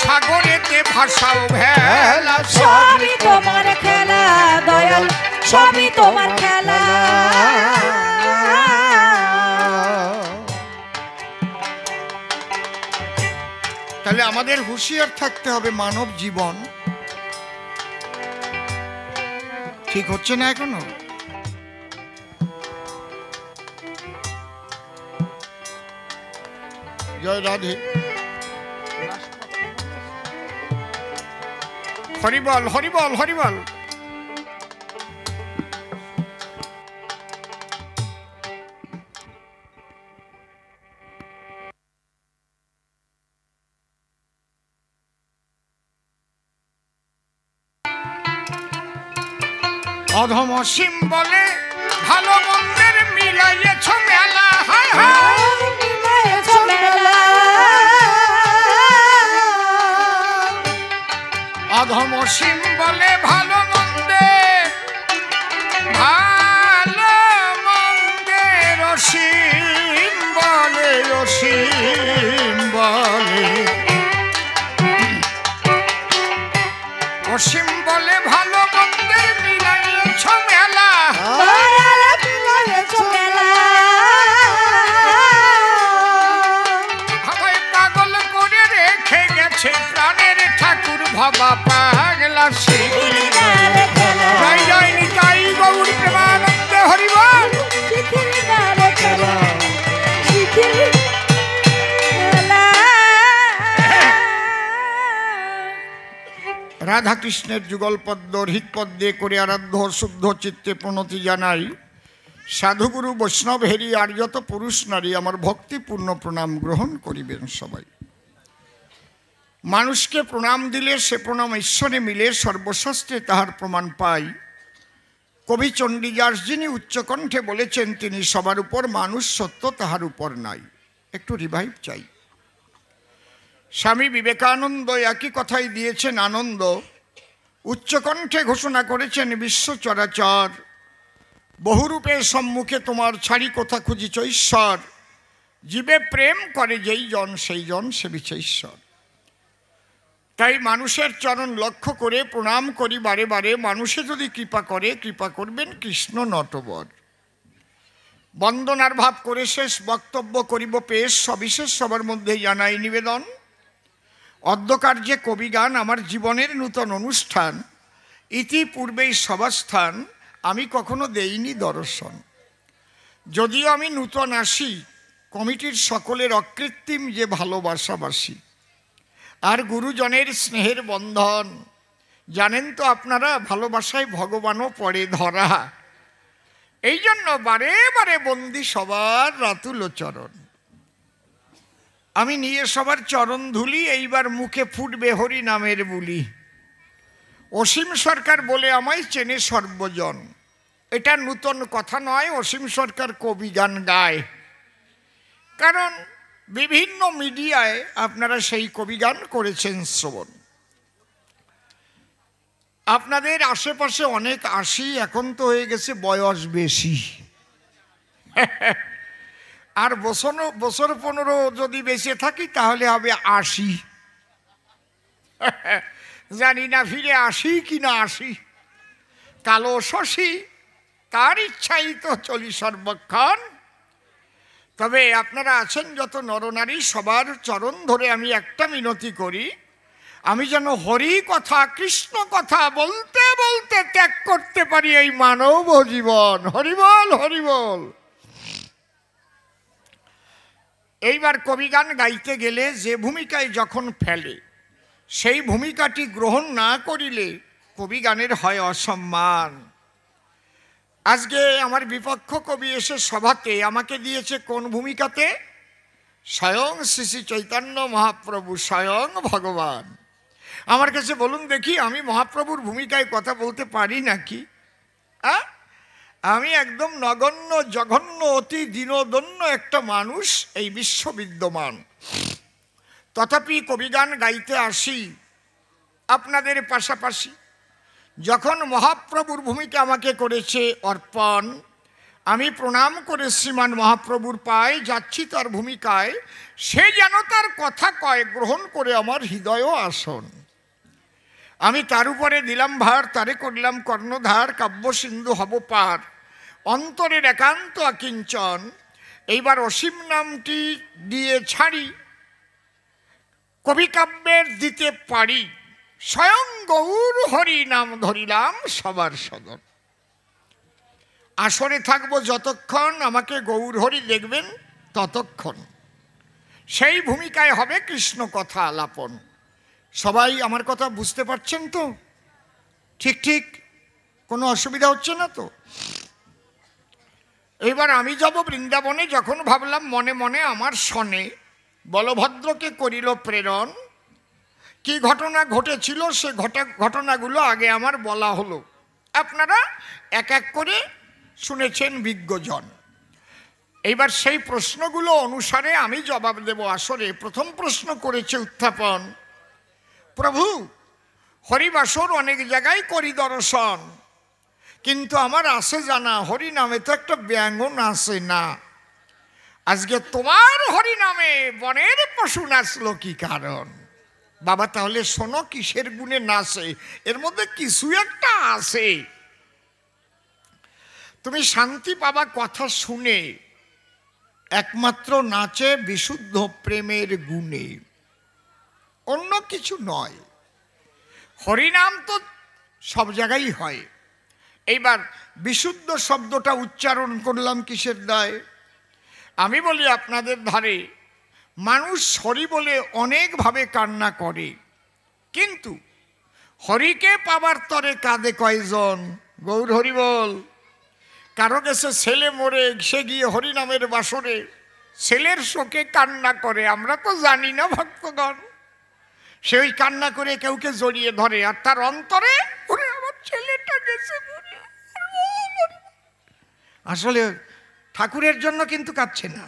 সাগরেতে ভাসাও ভেলা। সবই তোমার খেলা দয়াল, সবই তোমার খেলা। তাহলে আমাদের হুঁশিয়ার থাকতে হবে। মানব জীবন ঠিক হচ্ছে না এখনো। জয় রাধে, হরিবল হরিবল হরিবল। অধম অসীম বলে ভালো মন্দের মিলাইয়েছ মেলা। হায় হায়, মিলায়েছ মেলা। অধম অসীম বলে ভালো মন্দে, ভালো মন্দের অসীম বলে, অসীম বলে, অসীম বলে ভালো মন্দের মিলাইয়েছ মেলা। দয়াল মিলায়েছ মেলা। হবা পাগলা শিখিলি না রে খেলা জয় জয় নিতাই গৌর প্রেমানন্দে হরিবল। শিখিলি না রে খেলা শিখিলি খেলা রাধা কৃষ্ণের যুগল পদ্ম হৃৎপদ দিয়ে করে আরাধ্য শুদ্ধ চিত্তে প্রণতি জানাই। সাধুগুরু বৈষ্ণব হেরি আর যত পুরুষ নারী আমার ভক্তিপূর্ণ প্রণাম গ্রহণ করিবেন সবাই। মানুষকে প্রণাম দিলে সে প্রণাম ঈশ্বরে মিলে, সর্বশাস্ত্রে তাহার প্রমাণ পাই। কবি চণ্ডীদাস যিনি উচ্চকণ্ঠে বলেছেন তিনি সবার উপর, মানুষ সত্য তাহার উপর নাই। একটু রিভাইভ চাই। স্বামী বিবেকানন্দ একই কথাই দিয়েছেন আনন্দ। উচ্চকণ্ঠে ঘোষণা করেছেন বিশ্ব চরাচর, বহুরূপের সম্মুখে তোমার ছাড়ি কোথা খুঁজিছ ঈশ্বর। জীবে প্রেম করে যেই জন সেই জন সেবিছে ঈশ্বর। তাই মানুষের চরণ লক্ষ্য করে প্রণাম করি বারে বারে। মানুষে যদি কৃপা করে, কৃপা করবেন কৃষ্ণ নটবর। বন্দনার ভাব করে শেষ বক্তব্য করিব পেশ, সবিশেষ সবার মধ্যে জানাই নিবেদন। অদ্যকার্যে কবিগান আমার জীবনের নূতন অনুষ্ঠান, ইতিপূর্বেই সভাস্থান আমি কখনো দেইনি দর্শন। যদিও আমি নূতন আসি, কমিটির সকলের অকৃত্রিম যে ভালোবাসাবাসী আর গুরুজনের স্নেহের বন্ধন। জানেন তো আপনারা, ভালোবাসায় ভগবানও পড়ে ধরা। এই জন্য বারে বারে বন্দি সবার রাতুল চরণ। আমি নিয়ে সবার চরণ ধুলি, এইবার মুখে ফুটবে হরি নামের বুলি। অসীম সরকার বলে আমায় চেনে সর্বজন। এটা নূতন কথা নয়, অসীম সরকার কবি গান গায়। কারণ বিভিন্ন মিডিয়ায় আপনারা সেই কবি গান করেছেন শ্রবণ। আপনাদের আশেপাশে অনেক আসি, এখন তো হয়ে গেছে বয়স বেশি। আর বছর 15 যদি বেঁচে থাকি তাহলে হবে 80। জানি না ফিরে আসি কি না আসি। কালো শশী তার ইচ্ছাই তো চলি সর্বক্ষণ। তবে আপনারা আছেন যত নরনারী, সবার চরণ ধরে আমি একটা মিনতি করি, আমি যেন হরি কথা কৃষ্ণ কথা বলতে বলতে ত্যাগ করতে পারি এই মানব জীবন। হরিবল হরিবল। এইবার কবিগান গাইতে গেলে যে ভূমিকায় যখন ফেলে, সেই ভূমিকাটি গ্রহণ না করিলে কবিগানের হয় অসম্মান। আজকে আমার বিপক্ষ কবি এসে সভাতে আমাকে দিয়েছে কোন ভূমিকাতে? স্বয়ং শ্রী শ্রী চৈতন্য মহাপ্রভু, স্বয়ং ভগবান। আমার কাছে বলুন দেখি, আমি মহাপ্রভুর ভূমিকায় কথা বলতে পারি নাকি? আমি একদম নগণ্য জঘন্য অতি দীনদন্য একটা মানুষ, এই বিশ্ব বিদ্যমান। তথাপি কবিগান গাইতে আসি আপনাদের পাশাপাশি। যখন মহাপ্রভুর ভূমিকা আমাকে করেছে অর্পণ, আমি প্রণাম করে শ্রীমান মহাপ্রভুর পায়ে যাচ্ছি তার ভূমিকায়। সে যেন তার কথা কয়, গ্রহণ করে আমার হৃদয়ও আসন। আমি তার উপরে দিলাম ভার, তারে করলাম কর্ণধার, কাব্য সিন্ধু হব পার, অন্তরের একান্ত আকিঞ্চন। এইবার অসীম নামটি দিয়ে ছাড়ি, কবি কাব্যের দিতে পারি। স্বয়ং গৌর হরি নাম ধরিলাম সবার সদন। আসরে থাকবো যতক্ষণ, আমাকে গৌর হরি দেখবেন ততক্ষণ। সেই ভূমিকায় হবে কৃষ্ণ কথা আলাপন। সবাই আমার কথা বুঝতে পারছেন তো? ঠিক ঠিক কোনো অসুবিধা হচ্ছে না তো? এবার আমি যাব বৃন্দাবনে। যখন ভাবলাম মনে মনে আমার শনে বলভদ্রকে করিল প্রেরণ। কি ঘটনা ঘটেছিল সে ঘটনাগুলো আগে আমার বলা হলো, আপনারা এক এক করে শুনেছেন বিজ্ঞজন। এইবার সেই প্রশ্নগুলো অনুসারে আমি জবাব দেব আসরে। প্রথম প্রশ্ন করেছে উত্থাপন, প্রভু হরিবাসর অনেক জায়গায় করি দর্শন, কিন্তু আমার আসে জানা হরি নামে তো একটা ব্যঙ্গন আসে না। আজকে তোমার হরি নামে বনের পশু নাচলো কি কারণ? বাবা তাহলে শোনো কিসের গুণে নাচে, এর মধ্যে কিছু একটা আছে। তুমি শান্তি পাবা কথা শুনে, একমাত্র নাচে বিশুদ্ধ প্রেমের গুণে, অন্য কিছু নয়। হরিনাম তো সব জায়গায় হয়। এইবার বিশুদ্ধ শব্দটা উচ্চারণ করলাম কিসের দায়? আমি বলি আপনাদের ধারে মানুষ হরি বলে অনেকভাবে কান্না করে, কিন্তু হরিকে পাবার তরে কাঁদে কয়জন? গৌর হরি বল। কারো গেছে ছেলে মরে, সে গিয়ে হরিনামের বাসরে ছেলের শোকে কান্না করে, আমরা তো জানি না ভক্তগণ। সে ওই কান্না করে কেউকে জড়িয়ে ধরে, আর তার অন্তরে ওরে আমার ছেলেটা গেছে মরে। আসলে ঠাকুরের জন্য কিন্তু কাঁদছে না।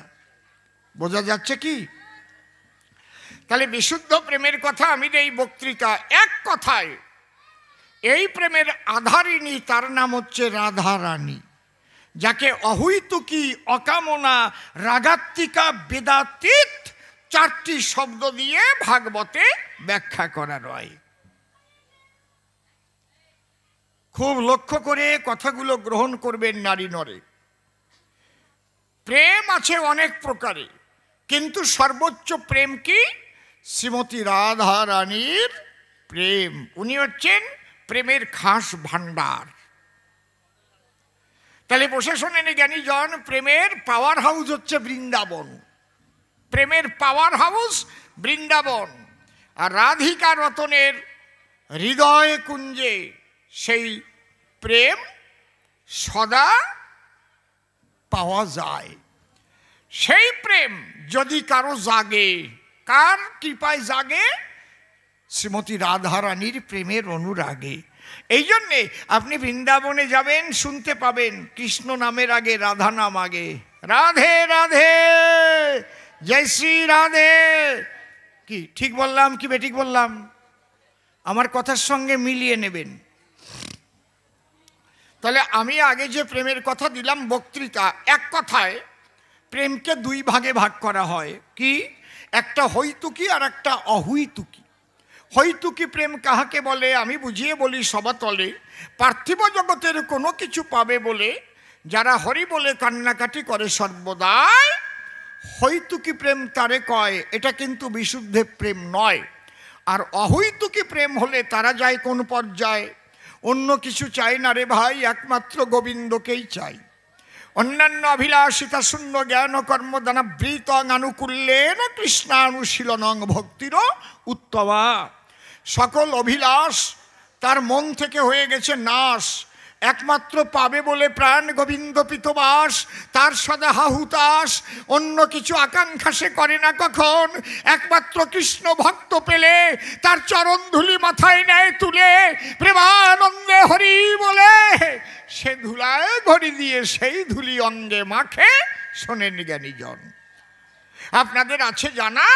বোঝা যাচ্ছে কি? তাহলে বিশুদ্ধ প্রেমের কথা আমি এই বক্তৃতা এক কথায়, এই প্রেমের আধারিণী তার নাম হচ্ছে রাধা রানী, যাকে অহৈতুকী, অকামনা, রাগাত্মিকা, বেদাতীত চারটি শব্দ দিয়ে ভাগবতে ব্যাখ্যা করা রয়। খুব লক্ষ্য করে কথাগুলো গ্রহণ করবেন নারী নরে। প্রেম আছে অনেক প্রকারে, কিন্তু সর্বোচ্চ প্রেম কি? শ্রীমতী রাধা রানীর প্রেম। উনি হচ্ছেন প্রেমের খাস ভান্ডার। তাহলে বসে শোনেন জ্ঞানীজন, প্রেমের পাওয়ার হাউস হচ্ছে বৃন্দাবন। প্রেমের পাওয়ার হাউস বৃন্দাবন। আর রাধিকা রতনের হৃদয় কুঞ্জে সেই প্রেম সদা পাওয়া যায়। সেই প্রেম যদি কারো জাগে, কার কৃপায় জাগে? শ্রীমতী রাধা রানীর প্রেমের অনুরাগে। এই জন্যে আপনি বৃন্দাবনে যাবেন, শুনতে পাবেন কৃষ্ণ নামের আগে রাধা নাম আগে। রাধে রাধে, জয় শ্রী রাধে। কি ঠিক বললাম কি বেঠিক বললাম? আমার কথার সঙ্গে মিলিয়ে নেবেন। তাহলে আমি আগে যে প্রেমের কথা দিলাম বক্তৃতা, এক কথায় প্রেমকে দুই ভাগে ভাগ করা হয়। কি? একটা হৈতুকী আর একটা অহৈতুকী। হৈতুকী প্রেম কাহাকে বলে আমি বুঝিয়ে বলি সবাতলে। পার্থিব জগতের কোনো কিছু পাবে বলে যারা হরি বলে কান্নাকাটি করে সর্বদাই, হৈতুকী প্রেম তারে কয়। এটা কিন্তু বিশুদ্ধ প্রেম নয়। আর অহৈতুকী প্রেম হলে তারা যায় কোন পর্যায়ে? অন্য কিছু চাই না রে ভাই, একমাত্র গোবিন্দকেই চাই। অন্যান্য অভিলাষিতা শূন্য জ্ঞান কর্মদানাবৃত আনুকূল্যেন কৃষ্ণানুশীলনং ভক্তির উত্তমা। সকল অভিলাষ তার মন থেকে হয়ে গেছে নাশ। একমাত্র পাবে বলে প্রাণ গোবিন্দ পিতবাস, তার সদা হাহুতাস। অন্য কিছু আকাঙ্ক্ষা সে করে না কখন। একমাত্র কৃষ্ণ ভক্ত পেলে তার চরণ ধুলি মাথায় নেয় তুলে, প্রেমানন্দে হরি বলে সে ধুলায় ঘড়ি দিয়ে সেই ধুলি অঙ্গে মাখে। শোনেন জ্ঞানীজন, আপনাদের আছে জানা,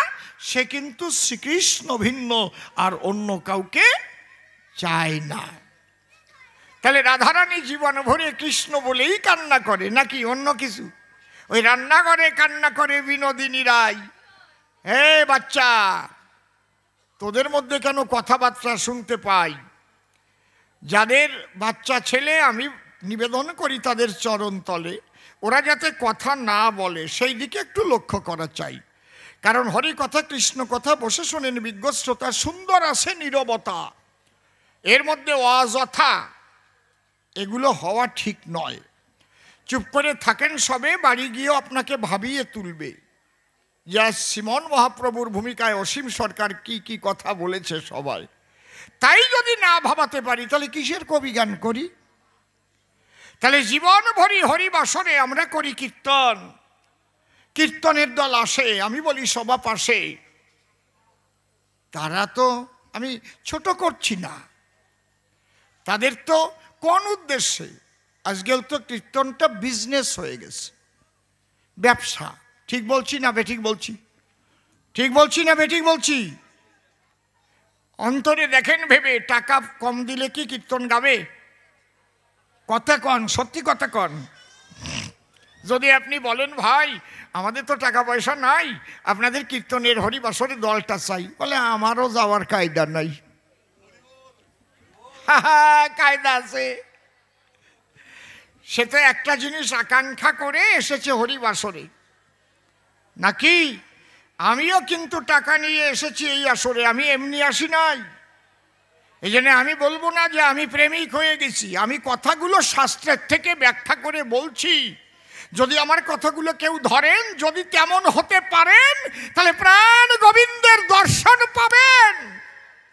সে কিন্তু শ্রীকৃষ্ণ ভিন্ন আর অন্য কাউকে চায় না। তাহলে রাধারানী জীবন ভরে কৃষ্ণ বলেই কান্না করে, নাকি অন্য কিছু? ওই রান্নাঘরে কান্না করে বিনোদিনী রায়। হে বাচ্চা, তোদের মধ্যে কেন কথাবার্তা শুনতে পাই? যাদের বাচ্চা ছেলে আমি নিবেদন করি তাদের চরণ তলে, ওরা যাতে কথা না বলে সেই দিকে একটু লক্ষ্য করা চাই। কারণ হরি কথা কৃষ্ণ কথা বসে শোনেন বিজ্ঞ শ্রোতা, সুন্দর আছে নীরবতা, এর মধ্যে অযথা এগুলো হওয়া ঠিক নয়। চুপ করে থাকেন সবে, বাড়ি গিয়েও আপনাকে ভাবিয়ে তুলবে। যা শ্রীমন মহাপ্রভুর ভূমিকায় অসীম সরকার কি কি কথা বলেছে সবাই, তাই যদি না ভাবাতে পারি তাহলে কিসের কবি গান করি? তাহলে জীবন ভরি হরি বাসরে আমরা করি কীর্তন। কীর্তনের দল আসে, আমি বলি সবা পাশে। তারা তো আমি ছোট করছি না, তাদের তো কোন উদ্দেশ্যে? আজকাল তো কীর্তনটা বিজনেস হয়ে গেছে, ব্যবসা। ঠিক বলছি না বেঠিক বলছি? ঠিক বলছি না বেঠিক বলছি? অন্তরে দেখেন ভেবে, টাকা কম দিলে কি কীর্তন গাবে? কথা কন, সত্যি কথা কন। যদি আপনি বলেন ভাই আমাদের তো টাকা পয়সা নাই, আপনাদের কীর্তনের হরিবাসরে দলটা চাই, বলে আমারও যাওয়ার কায়দা নাই। কায়দা আছে। সে তো একটা জিনিস আকাঙ্ক্ষা করে এসেছে হরিবাসরে, নাকি? আমিও কিন্তু টাকা নিয়ে এসেছি এই আসরে, আমি এমনি আসি নাই। এই জন্য আমি বলবো না যে আমি প্রেমিক হয়ে গেছি, আমি কথাগুলো শাস্ত্রের থেকে ব্যাখ্যা করে বলছি। যদি আমার কথাগুলো কেউ ধরেন, যদি তেমন হতে পারেন, তাহলে প্রাণ গোবিন্দের দর্শন পাবেন।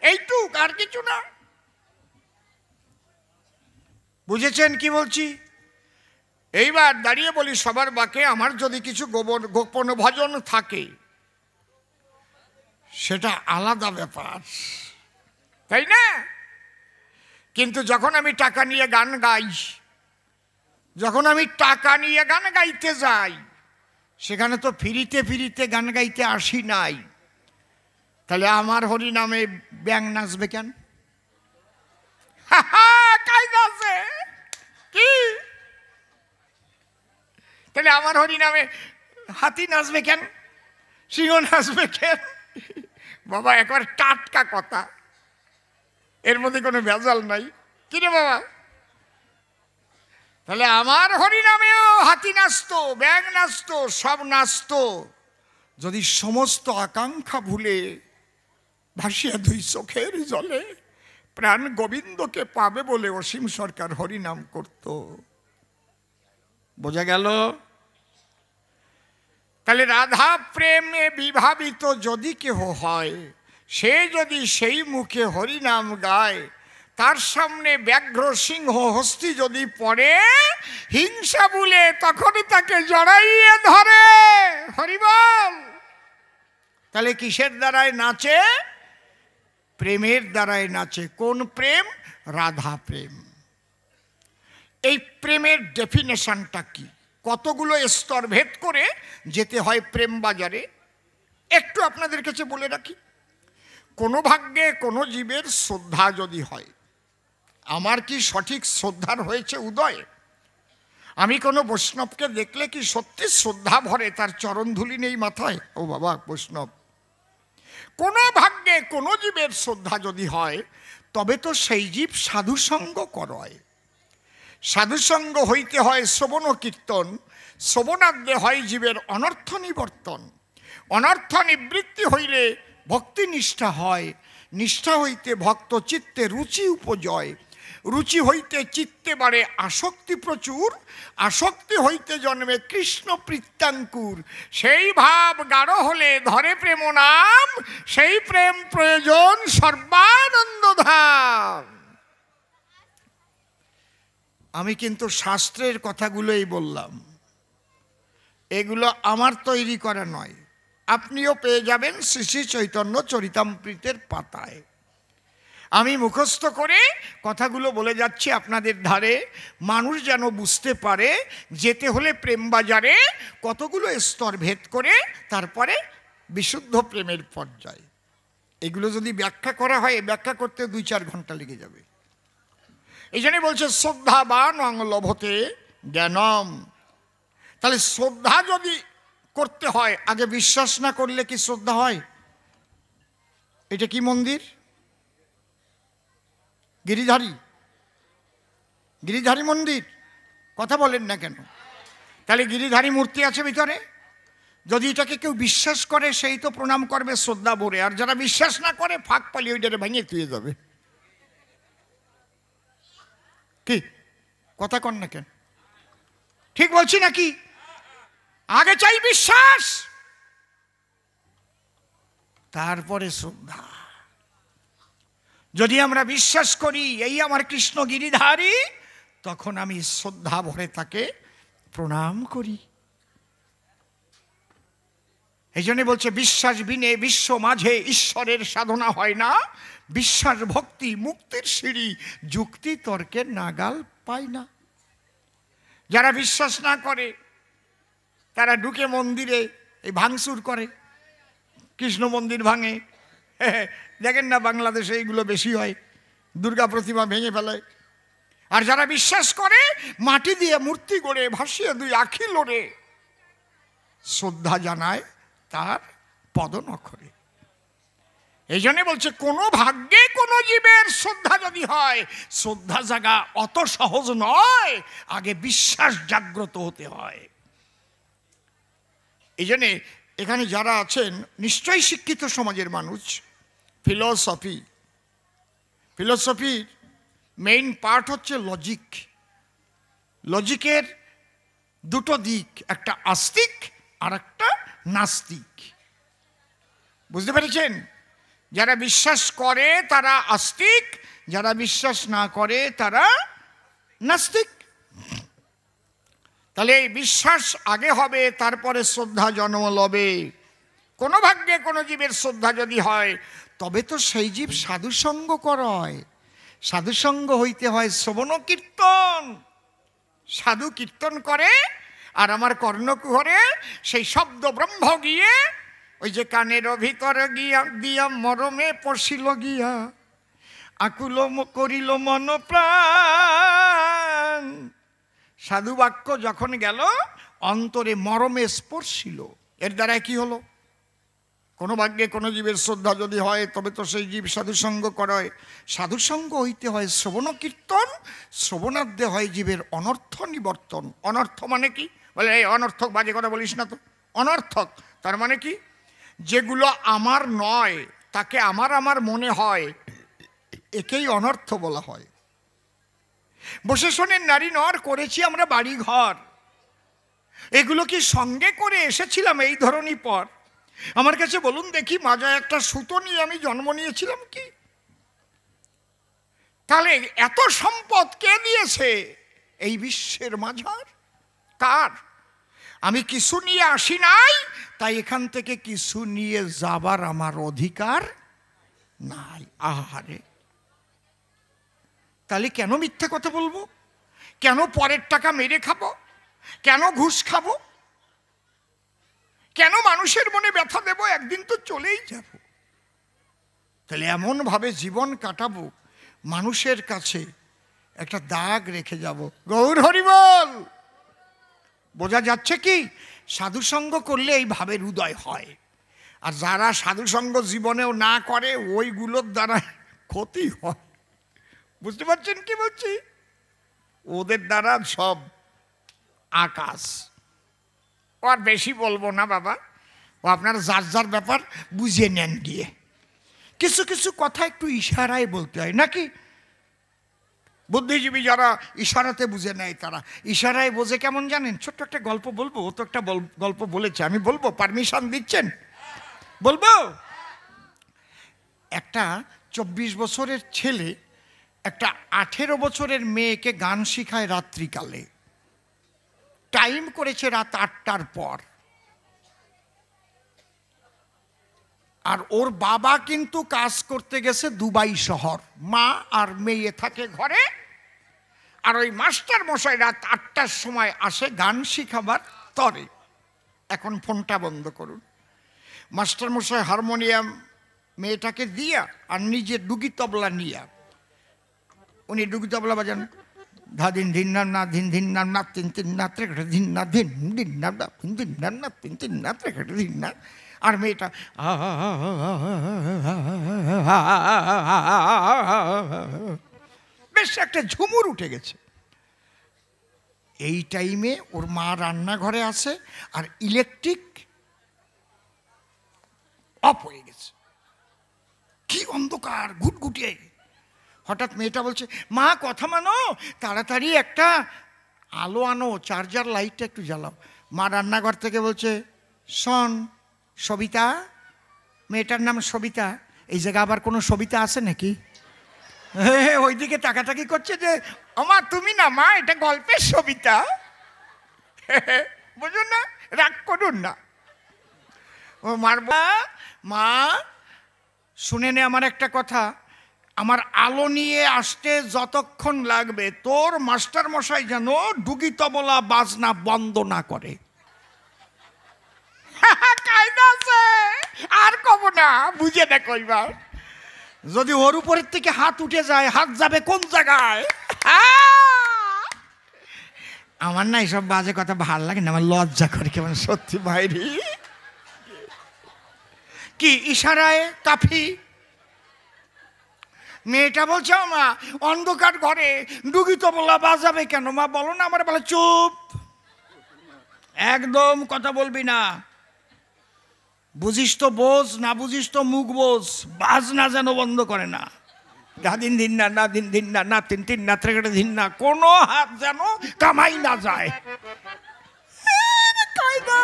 এইটুক, আর কিছু না। বুঝেছেন কি বলছি? এইবার দাঁড়িয়ে বলি সবার বাকে, আমার যদি কিছু গোপন ভজন থাকে সেটা আলাদা ব্যাপার, তাই না? কিন্তু যখন আমি টাকা নিয়ে গান গাই, যখন আমি টাকা নিয়ে গান গাইতে যাই, সেখানে তো ফিরিতে ফিরিতে গান গাইতে আসি নাই। তাহলে আমার হরি নামে ব্যাং নাচবে কেন? কায়দা আছে কি? তাহলে আমার হরি নামে হাতি নাচবে কেন, সিংহ নাচবে কেন? বাবা একবার টাটকা কথা, এর মধ্যে কোনো ভেজাল নাই। কিরে বাবা? তাহলে আমার হরি নামেও হাতি নাচতো, ব্যাং নাচতো, সব নাচতো, যদি সমস্ত আকাঙ্ক্ষা ভুলে ভাসিয়া দুই চোখের জলে প্রাণ গোবিন্দকে পাবে বলে অসীম সরকার হরি নাম করত। বোঝা গেল? তাহলে রাধা প্রেমে বিভাবিত যদি কেহ হয়, সে যদি সেই মুখে হরি নাম গায়, তার সামনে ব্যাঘ্র সিংহ হস্তি যদি পড়ে হিংসা বলে, তখনই তাকে জড়াইয়ে ধরে। হরিবল। তাহলে কিসের দ্বারায় নাচে? প্রেমের দ্বারায় নাচে। কোন প্রেম? রাধা প্রেম। এই প্রেমের ডেফিনেশনটা কি? কতগুলো স্তর ভেদ করে যেতে হয় প্রেম বাজারে, একটু আপনাদের কাছে বলে রাখি। কোনো ভাগ্যে কোনো জীবের শ্রদ্ধা যদি হয়, আমার কি সঠিক শ্রদ্ধার হয়েছে উদয়? আমি কোনো বৈষ্ণবকে দেখলে কি সত্যি শ্রদ্ধা ভরে তার চরণ ধুলি নেই মাথায়? ও বাবা বৈষ্ণব। কোনো ভাগ্যে কোনো জীবের শ্রদ্ধা যদি হয়, তবে তো সেই জীব সাধুসঙ্গ করয়। সাধুসঙ্গ হইতে হয় শ্রবণ কীর্তন, শ্রবণাদ্যে হয় জীবের অনর্থ নিবর্তন। অনর্থ নিবৃত্তি হইলে ভক্তি নিষ্ঠা হয়, নিষ্ঠা হইতে ভক্ত চিত্তে রুচি উপজয়, রুচি হইতে চিত্তে বাড়ে আসক্তি প্রচুর, আসক্তি হইতে জন্মে কৃষ্ণ প্রীত্যাঙ্কুর। সেই ভাব গাঢ় হলে ধরে প্রেম নাম, সেই প্রেম প্রয়োজন সর্বানন্দ ধাম। আমি কিন্তু শাস্ত্রের কথাগুলোই বললাম, এগুলো আমার তৈরি করা নয়। আপনিও পেয়ে যাবেন শ্রী শ্রী চৈতন্য চরিতামৃতের পাতায়। আমি মুখস্থ করে কথাগুলো বলে যাচ্ছি আপনাদের ধারে, মানুষ যেন বুঝতে পারে যেতে হলে প্রেম বাজারে কতগুলো স্তর ভেদ করে তারপরে বিশুদ্ধ প্রেমের পর্যায়। এগুলো যদি ব্যাখ্যা করা হয়, ব্যাখ্যা করতে 2-4 ঘন্টা লেগে যাবে। এই জন্য বলছে শ্রদ্ধাবান অং লভতে জ্ঞানম। তাহলে শ্রদ্ধা যদি করতে হয়, আগে বিশ্বাস না করলে কি শ্রদ্ধা হয়? এটা কি মন্দির? গিরিধারী, গিরিধারী মন্দির? কথা বলেন না কেন? তাহলে গিরিধারী মূর্তি আছে ভিতরে। যদি এটাকে কেউ বিশ্বাস করে, সেই তো প্রণাম করবে শ্রদ্ধা ভরে, আর যারা বিশ্বাস না করে ফাঁক পালিয়ে ওইটারে ভেঙে তুলে যাবে। কি কথা কন না কেন? ঠিক বলছি নাকি? আগে চাই বিশ্বাস, তারপরে শ্রদ্ধা। যদি আমরা বিশ্বাস করি এই আমার কৃষ্ণ গিরিধারী, তখন আমি শ্রদ্ধা ভরে তাকে প্রণাম করি। এই জন্য বলছে বিশ্বাস বিনে বিশ্ব মাঝে ঈশ্বরের সাধনা হয় না, বিশ্বাস ভক্তি মুক্তির সিঁড়ি, যুক্তি তর্কের নাগাল পায় না। যারা বিশ্বাস না করে তারা ঢুকে মন্দিরে এই ভাঙচুর করে, কৃষ্ণ মন্দির ভাঙে। দেখেন না বাংলাদেশে এইগুলো বেশি হয়, দুর্গা প্রতিমা ভেঙে ফেলে। আর যারা বিশ্বাস করে মাটি দিয়ে মূর্তি গড়ে ভাসিয়ে দুই আখি লড়ে শ্রদ্ধা জানায় তার পদনখরে। এই জন্য বলছে কোনো ভাগ্যে কোনো জীবের শ্রদ্ধা যদি হয়, শ্রদ্ধা জাগা অত সহজ নয়, আগে বিশ্বাস জাগ্রত হতে হয়। এই জন্যে এখানে যারা আছেন নিশ্চয়ই শিক্ষিত সমাজের মানুষ, ফিলসফি ফিলোসফির মেইন পার্ট হচ্ছে লজিক। লজিকের দুটো দিক, একটা আস্তিক আর একটা নাস্তিক। বুঝতে পেরেছেন? যারা বিশ্বাস করে তারা আস্তিক, যারা বিশ্বাস না করে তারা নাস্তিক। তাহলে এই বিশ্বাস আগে হবে, তারপরে শ্রদ্ধা জন্ম লবে। কোনো ভাগ্যে কোনো জীবের শ্রদ্ধা যদি হয়, তবে তো সেই জীব সাধুসঙ্গ করয়। সাধুসঙ্গ হইতে হয় শ্রবণ কীর্তন। সাধু কীর্তন করে, আর আমার কর্ণকুহরে সেই শব্দ ব্রহ্ম গিয়ে ওই যে কানের ভিতরে গিয়া দিয়া মরমে পশিল গিয়া, আকুল করিল মন প্রাণ। সাধু বাক্য যখন গেল অন্তরে মরমে স্পর্শিল, এর দ্বারা কি হলো? কোনো ভাগ্যে কোনো জীবের শ্রদ্ধা যদি হয়, তবে তো সেই জীব সাধুসঙ্গ করায়। সাধুসঙ্গ হইতে হয় শ্রবণ কীর্তন, শ্রবণার্থে হয় জীবের অনর্থ নিবর্তন। অনর্থ মানে কি? বলে এই অনর্থক বাজে কথা বলিস না তো। অনর্থক তার মানে কি? যেগুলো আমার নয়, তাকে আমার আমার মনে হয়, একেই অনর্থ বলা হয়। বসে শোনেন, নারী নর করেছি আমরা বাড়ি ঘর, এগুলো কি সঙ্গে করে এসেছিলাম এই ধরনই পর? আমার কাছে বলুন দেখি, মাজায় একটা সুতো নিয়ে আমি জন্ম নিয়েছিলাম কি? তাহলে এত সম্পদ কে দিয়েছে? এই বিশ্বের মাঝার কার? আমি কিছু নিয়ে আসি নাই, তাই এখান থেকে কিছু নিয়ে যাবার আমার অধিকার নাই। আহারে, তাহলে কেন মিথ্যা কথা বলবো? কেন পরের টাকা মেরে খাবো? কেন ঘুষ খাবো? কেন মানুষের মনে ব্যথা দেব? একদিন তো চলেই যাব। তাহলে এমনভাবে জীবন কাটাবো, মানুষের কাছে একটা দাগ রেখে যাব। গৌর হরি বল। বোঝা যাচ্ছে কি? সাধুসঙ্গ করলে এই ভাবের উদয় হয়। আর যারা সাধুসঙ্গ জীবনেও না করে, ওইগুলোর দ্বারা ক্ষতি হয়। বুঝতে পারছেন কি বলছি? ওদের দ্বারা সব আকাশ। আর বেশি বলবো না বাবা, ও আপনার যার যার ব্যাপার বুঝে নেন গিয়ে। কিছু কিছু কথা একটু ইশারায় বলতে হয় নাকি? বুদ্ধিজীবী যারা ইশারাতে বুঝে নেয়, তারা ইশারায় বোঝে কেমন জানেন? ছোট্ট একটা গল্প বলবো। ও তো একটা গল্প বলেছে, আমি বলবো, পারমিশন দিচ্ছেন? বলবো। একটা 24 বছরের ছেলে একটা 18 বছরের মেয়েকে গান শিখায় রাত্রিকালে। টাইম করেছে রাত 8টার পর। আর ওর বাবা কিন্তু কাজ করতে গেছে দুবাই শহর, মা আর মেয়ে থাকে ঘরে। আর ওই মাস্টার মশাই রাত 8টার সময় আসে গান শিখাবার তরে। এখন ফোনটা বন্ধ করুন। মাস্টার মশাই হারমোনিয়াম মেয়েটাকে দিয়া আর নিজে ডুগি তবলা নিয়া, উনি ডুগি তবলা বাজান। ধা দিন ধিন না না ধিন ধিন না না তিন তিন না ত্রেকটে ধিন না ধিন দিন না না তিন দিন না না তিন তিন না ত্রেকটে ধিন না। আর মেয়েটা বেশ একটা ঝুমুর উঠে গেছে। এই টাইমে ওর মা রান্নাঘরে আছে, আর ইলেকট্রিক অফ হয়ে গেছে। কি অন্ধকার, ঘুটঘুটে। হঠাৎ মেয়েটা বলছে, মা কথা মানো, তাড়াতাড়ি একটা আলো আনো, চার্জার লাইটটা একটু জ্বালাও। মা রান্নাঘর থেকে বলছে, শোন সবিতা, মেয়েটার নাম সবিতা, এই জায়গায় আবার কোনো সবিতা আছে নাকি? ওইদিকে তাকাতাকি করছে যে, আমা তুমি না মা, এটা গল্পের সবিতা। বুঝুন না, রাগ করুন না। ও মারবা, মা শুনে নে আমার একটা কথা, আমার আলো নিয়ে আসতে যতক্ষণ লাগবে, তোর মাস্টার মশাই যেন ডুগি তবলা বাজনা বন্ধ না করে। কায়দা আছে, আর কব না, বুঝে দেখো এবার। যদি ওর উপরের থেকে হাত উঠে যায়, হাত যাবে কোন জায়গায়? আমার না এইসব বাজে কথা ভাল লাগে না, আমার লজ্জা করে কেমন। সত্যি ভাইরি, কি ইশারায় কাফি। মেয়েটা বলছে, মা অন্ধকার ঘরে ডুগি তবলা বাজাবে কেন? মা বলো না। আমার বলে, চুপ, একদম কথা বলবি না। বুঝিস তো বোঝ, না বুঝিস তো মুখ বোঝ, বাজনা যেন বন্ধ করে না। দাদিন দিন না, না দিন দিন না, না তিন তিন না ত্রেগড়ে দিন না, কোনো হাত যেন কামাই না যায়। কায়দা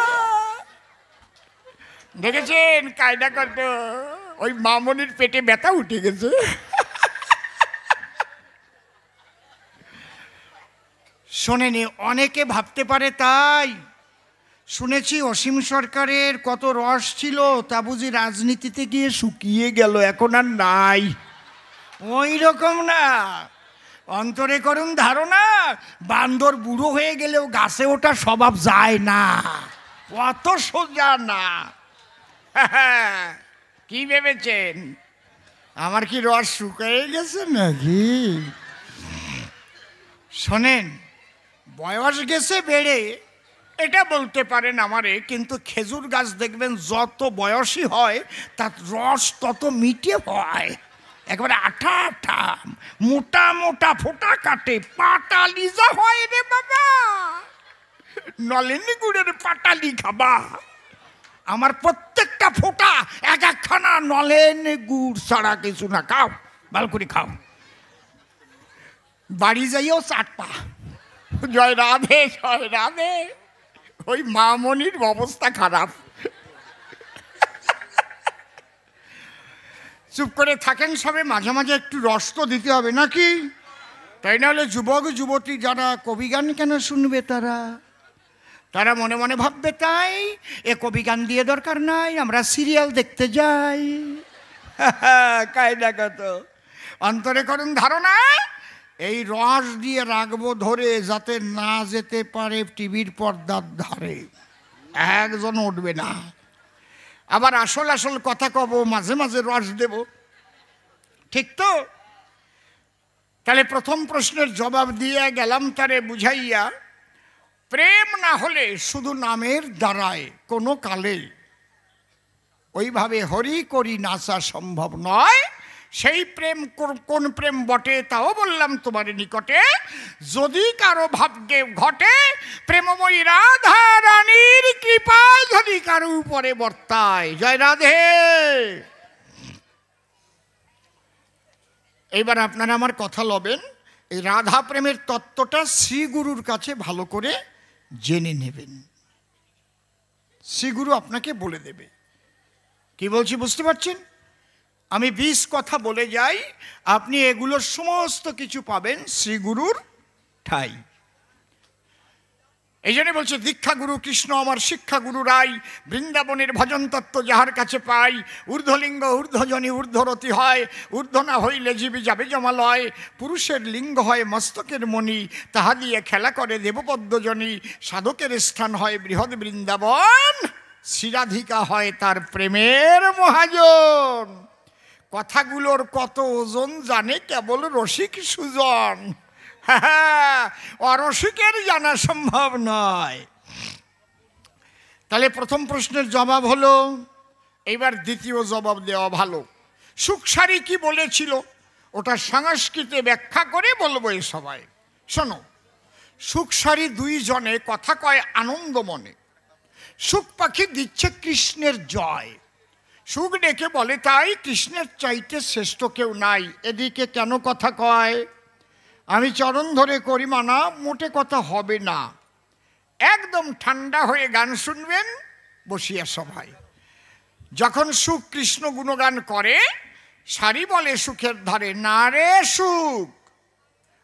দেখেছেন, কায়দা কত, ওই মামনির পেটে ব্যথা উঠে গেছে। শোনেনি, অনেকে ভাবতে পারে তাই। শুনেছি অসীম সরকারের কত রস ছিল, তা বুঝি রাজনীতিতে গিয়ে শুকিয়ে গেল, এখন আর নাই। ওই রকম না, অন্তরে করুন ধারণা, বান্দর বুড়ো হয়ে গেলেও গাছে ওঠা স্বভাব যায় না, অত সোজা না। কি ভেবেছেন আমার কি রস শুকিয়ে গেছে নাকি? শোনেন, বয়স গেছে বেড়ে এটা বলতে পারেন আমারে, কিন্তু খেজুর গাছ দেখবেন যত বয়সী হয় তার রস তত মিঠে হয়, একবারে আঠা আঠা মোটা মোটা ফোঁটা কাটে, পাটালি যা হয় রে বাবা, নলেনি গুড়ের পাটালি খাবা। আমার প্রত্যেকটা ফোঁটা এক একখানা নলেন গুড় ছাড়া কিছু না, খাও ভালো করে খাও, বাড়ি যাইও চাটপা। জয় রাধে, জয় রাধে। ওই মামনির অবস্থা খারাপ। চুপ করে থাকেন সবে, মাঝে মাঝে একটু রস তো দিতে হবে নাকি? তাই না হলে যুবক যুবতী যারা কবি গান কেন শুনবে, তারা মনে মনে ভাববে তাই এ কবি গান দিয়ে দরকার নাই, আমরা সিরিয়াল দেখতে যাই। কায়দা কত, অন্তরে করুন ধারণা, এই রস দিয়ে রাখবো ধরে যাতে না যেতে পারে টিভির পর্দার ধারে, একজন উঠবে না। আবার আসল আসল কথা কব, মাঝে মাঝে রস দেব, ঠিক তো? তাহলে প্রথম প্রশ্নের জবাব দিয়ে গেলাম তারে বুঝাইয়া, প্রেম না হলে শুধু নামের দ্বারায় কোনো কালে ওইভাবে হরি করি নাচা সম্ভব নয়। সেই প্রেম কোন প্রেম বটে তাও বললাম তোমার নিকটে, যদি কারো ভাগ্যে ঘটে প্রেমময়ী রাধা রানীর কৃপা যদি কারো উপরে বর্তায়। জয় রাধে। এইবার আপনারা আমার কথা লবেন, এই রাধা প্রেমের তত্ত্বটা শ্রীগুরুর কাছে ভালো করে জেনে নেবেন, শ্রীগুরু আপনাকে বলে দেবে। কি বলছি বুঝতে পারছেন? আমি 20 কথা বলে যাই, আপনি এগুলোর সমস্ত কিছু পাবেন শ্রীগুরুর ঠাই। এই জন্য বলছে, দীক্ষা গুরু কৃষ্ণ আমার শিক্ষা গুরু রাই, বৃন্দাবনের ভজন তত্ত্ব যাহার কাছে পাই, ঊর্ধ্বলিঙ্গ ঊর্ধ্বজনী ঊর্ধ্বরতি হয়, ঊর্ধ্ব না হইলে জীবী যাবে জমালয়, পুরুষের লিঙ্গ হয় মস্তকের মণি, তাহা দিয়ে খেলা করে দেবপদ্মজনী, সাধকের স্থান হয় বৃহৎ বৃন্দাবন, শ্রীরাধিকা হয় তার প্রেমের মহাজন। কথাগুলোর কত ওজন জানে কেবল রসিক সুজন, অরসিকের জানা সম্ভব নয়। তাহলে প্রথম প্রশ্নের জবাব হলো, এইবার দ্বিতীয় জবাব দেওয়া ভালো। সুখসারী কি বলেছিল ওটা সংস্কৃতে ব্যাখ্যা করে বলবো এ সবাই। শোনো, সুখসারী দুইজনে কথা কয় আনন্দ মনে, সুখ পাখি দিচ্ছে কৃষ্ণের জয়, সুখ ডেকে বলে তাই কৃষ্ণের চাইতে শ্রেষ্ঠ কেউ নাই। এদিকে কেন কথা কয়? আমি চরণ ধরে করি মানা, মোটে কথা হবে না, একদম ঠান্ডা হয়ে গান শুনবেন বসিয়া সবাই। যখন সুখ কৃষ্ণ গুণগান করে, সারি বলে সুখের ধারে, না রে সুখ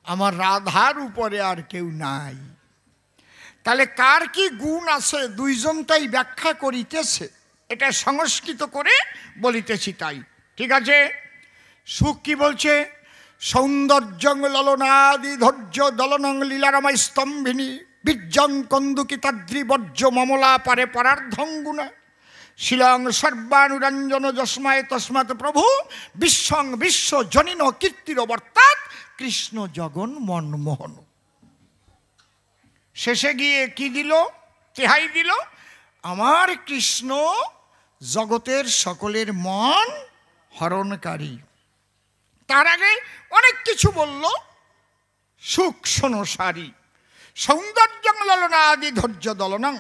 আমার রাধার উপরে আর কেউ নাই। তাহলে কার কি গুণ আছে দুইজন তাই ব্যাখ্যা করিতেছে, এটা সংস্কৃত করে বলিতেছি তাই, ঠিক আছে? সুখ কি বলছে? সৌন্দর্যং ললনাদি ধৈর্য দলনং লীলারমা স্তম্ভিনী, বীর্যং কন্দুকিতাদ্রি বর্জ্য মমলা পারে পরার্ধং গুণা, শিলং সর্বানুরঞ্জন যস্মায় তস্মাৎ প্রভু বিশ্বং বিশ্ব জনিন কীর্তির বর্তাৎ কৃষ্ণ জগন মনমোহন। শেষে গিয়ে কি দিল? তেহাই দিল, আমার কৃষ্ণ জগতের সকলের মন হরণকারী। তার আগে অনেক কিছু বলল। সুখ শোনো সারি, সৌন্দর্যং ললনাদি ধৈর্য দলনং,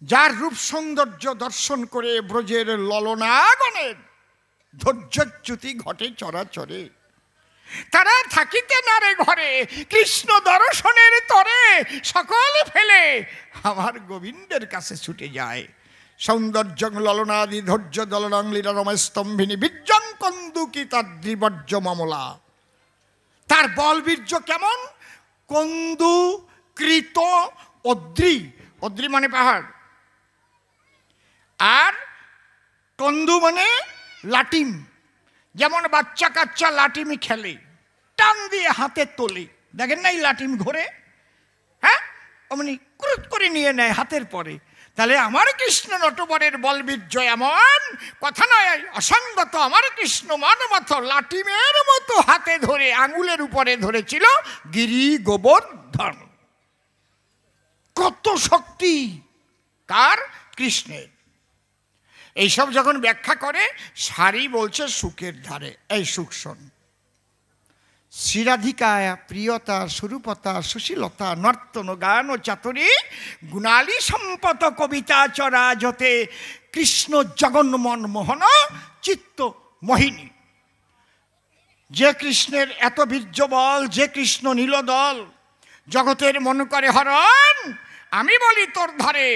যার রূপ সৌন্দর্য দর্শন করে ব্রজের ললনাগণের ধৈর্যচ্যুতি ঘটে চরাচরে। তারা থাকিতে না রে ঘরে, কৃষ্ণ দর্শনের তরে সকল ফেলে আমার গোবিন্দের কাছে ছুটে যায়। সৌন্দর্য ললনাদি ধৈর্য দলনং লীলা রমস্তম্ভিনী বীর্যং কন্দুকি তাদ্রিবর্য মামলা। তার বল বীর্য কেমন? কন্দু কৃত অদ্রি, অদ্রি মানে পাহাড়, আর কন্দু মানে লাটিম। যেমন বাচ্চা কাচ্চা লাটিমি খেলে, টান দিয়ে হাতে তোলে, দেখেন না এই লাটিম ঘোরে, হ্যাঁ অমনি ক্রুত করে নিয়ে নেয় হাতের পরে। তাহলে আমার কৃষ্ণ নটবরের বলবীর্য এমন, কথা নয় অসঙ্গত। আমার কৃষ্ণ মানমত লাটিমের মতো হাতে ধরে আঙুলের উপরে ধরেছিল গিরি গোবর্ধন। কত শক্তি কার? কৃষ্ণের। এইসব যখন ব্যাখ্যা করে সারি বলছে সুখের ধারে। এই সুখ শোন, শ্রীরাধিকা প্রিয়তা স্বরূপতা সুশীলতা নর্তন গান ও চাতুরী গুণালী সম্পত কবিতা চরাজতে কৃষ্ণ জগন্মন মোহন চিত্ত মোহিনী। যে কৃষ্ণের এত বীর্য বল, যে কৃষ্ণ নীলদল, জগতের মন করে হরণ, আমি বলি তোর ধারে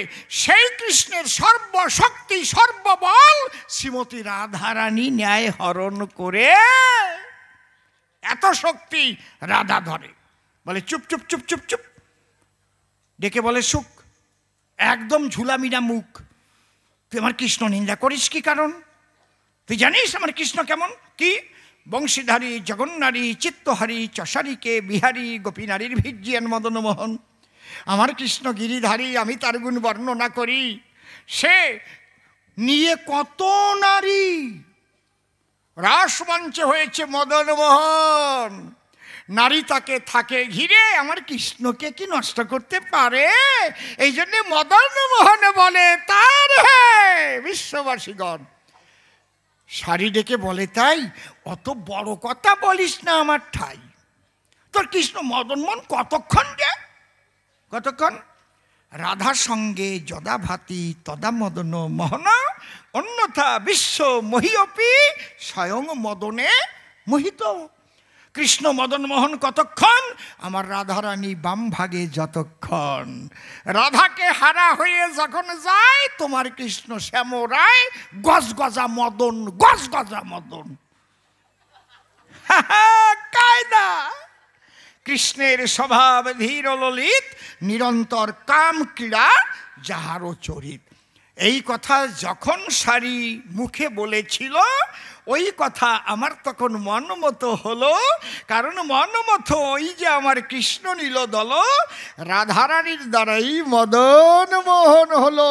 সেই কৃষ্ণের সর্বশক্তি সর্ববল শ্রীমতী রাধারানী ন্যায় হরণ করে। এত শক্তি রাধা ধরে, বলে চুপ চুপ চুপ চুপ চুপ, ডেকে বলে সুখ, একদম ঝুলামিনা মুখ। তুই আমার কৃষ্ণ নিন্দা করিস কি কারণ? তুই জানিস আমার কৃষ্ণ কেমন? কি বংশীধারী জগন্নারী চিত্তহারী চষারীকে বিহারী গোপীনারীর ভিজিয়ান মদন মোহন। আমার কৃষ্ণ গিরিধারী, আমি তার গুণ বর্ণনা করি। সে নিয়ে কত নারী, রাসমঞ্চে হয়েছে মদন মোহন, নারী তাকে থাকে ঘিরে। আমার কৃষ্ণকে কি নষ্ট করতে পারে? এই জন্য মদন মোহন বলে তার হে বিশ্ববাসীগণ। সারি ডেকে বলে, তাই অত বড় কথা বলিস না আমার ঠাই। তোর কৃষ্ণ মদন মোহন কতক্ষণ গে? কতক্ষণ? রাধার সঙ্গে যদা ভাতি তদা মদন মোহন, অন্যথা বিশ্ব মহিয়পি স্বয়ং মদনে মোহিত। কৃষ্ণ মদন মোহন কতক্ষণ? আমার রাধারানী বাম ভাগে যতক্ষণ। রাধাকে হারা হয়ে যখন যায় তোমার কৃষ্ণ শ্যাম রায় গজগজা মদন, গজগজা মদন। কায়দা। কৃষ্ণের স্বভাব ধীর ললিত, নিরন্তর কাম ক্রীড়া যাহারও চরিত। এই কথা যখন সারি মুখে বলেছিল, ওই কথা আমার তখন মনমতো হলো। কারণ মনমতো ওই যে আমার কৃষ্ণ নীলদল রাধারানীর দ্বারাই মদন মোহন হলো।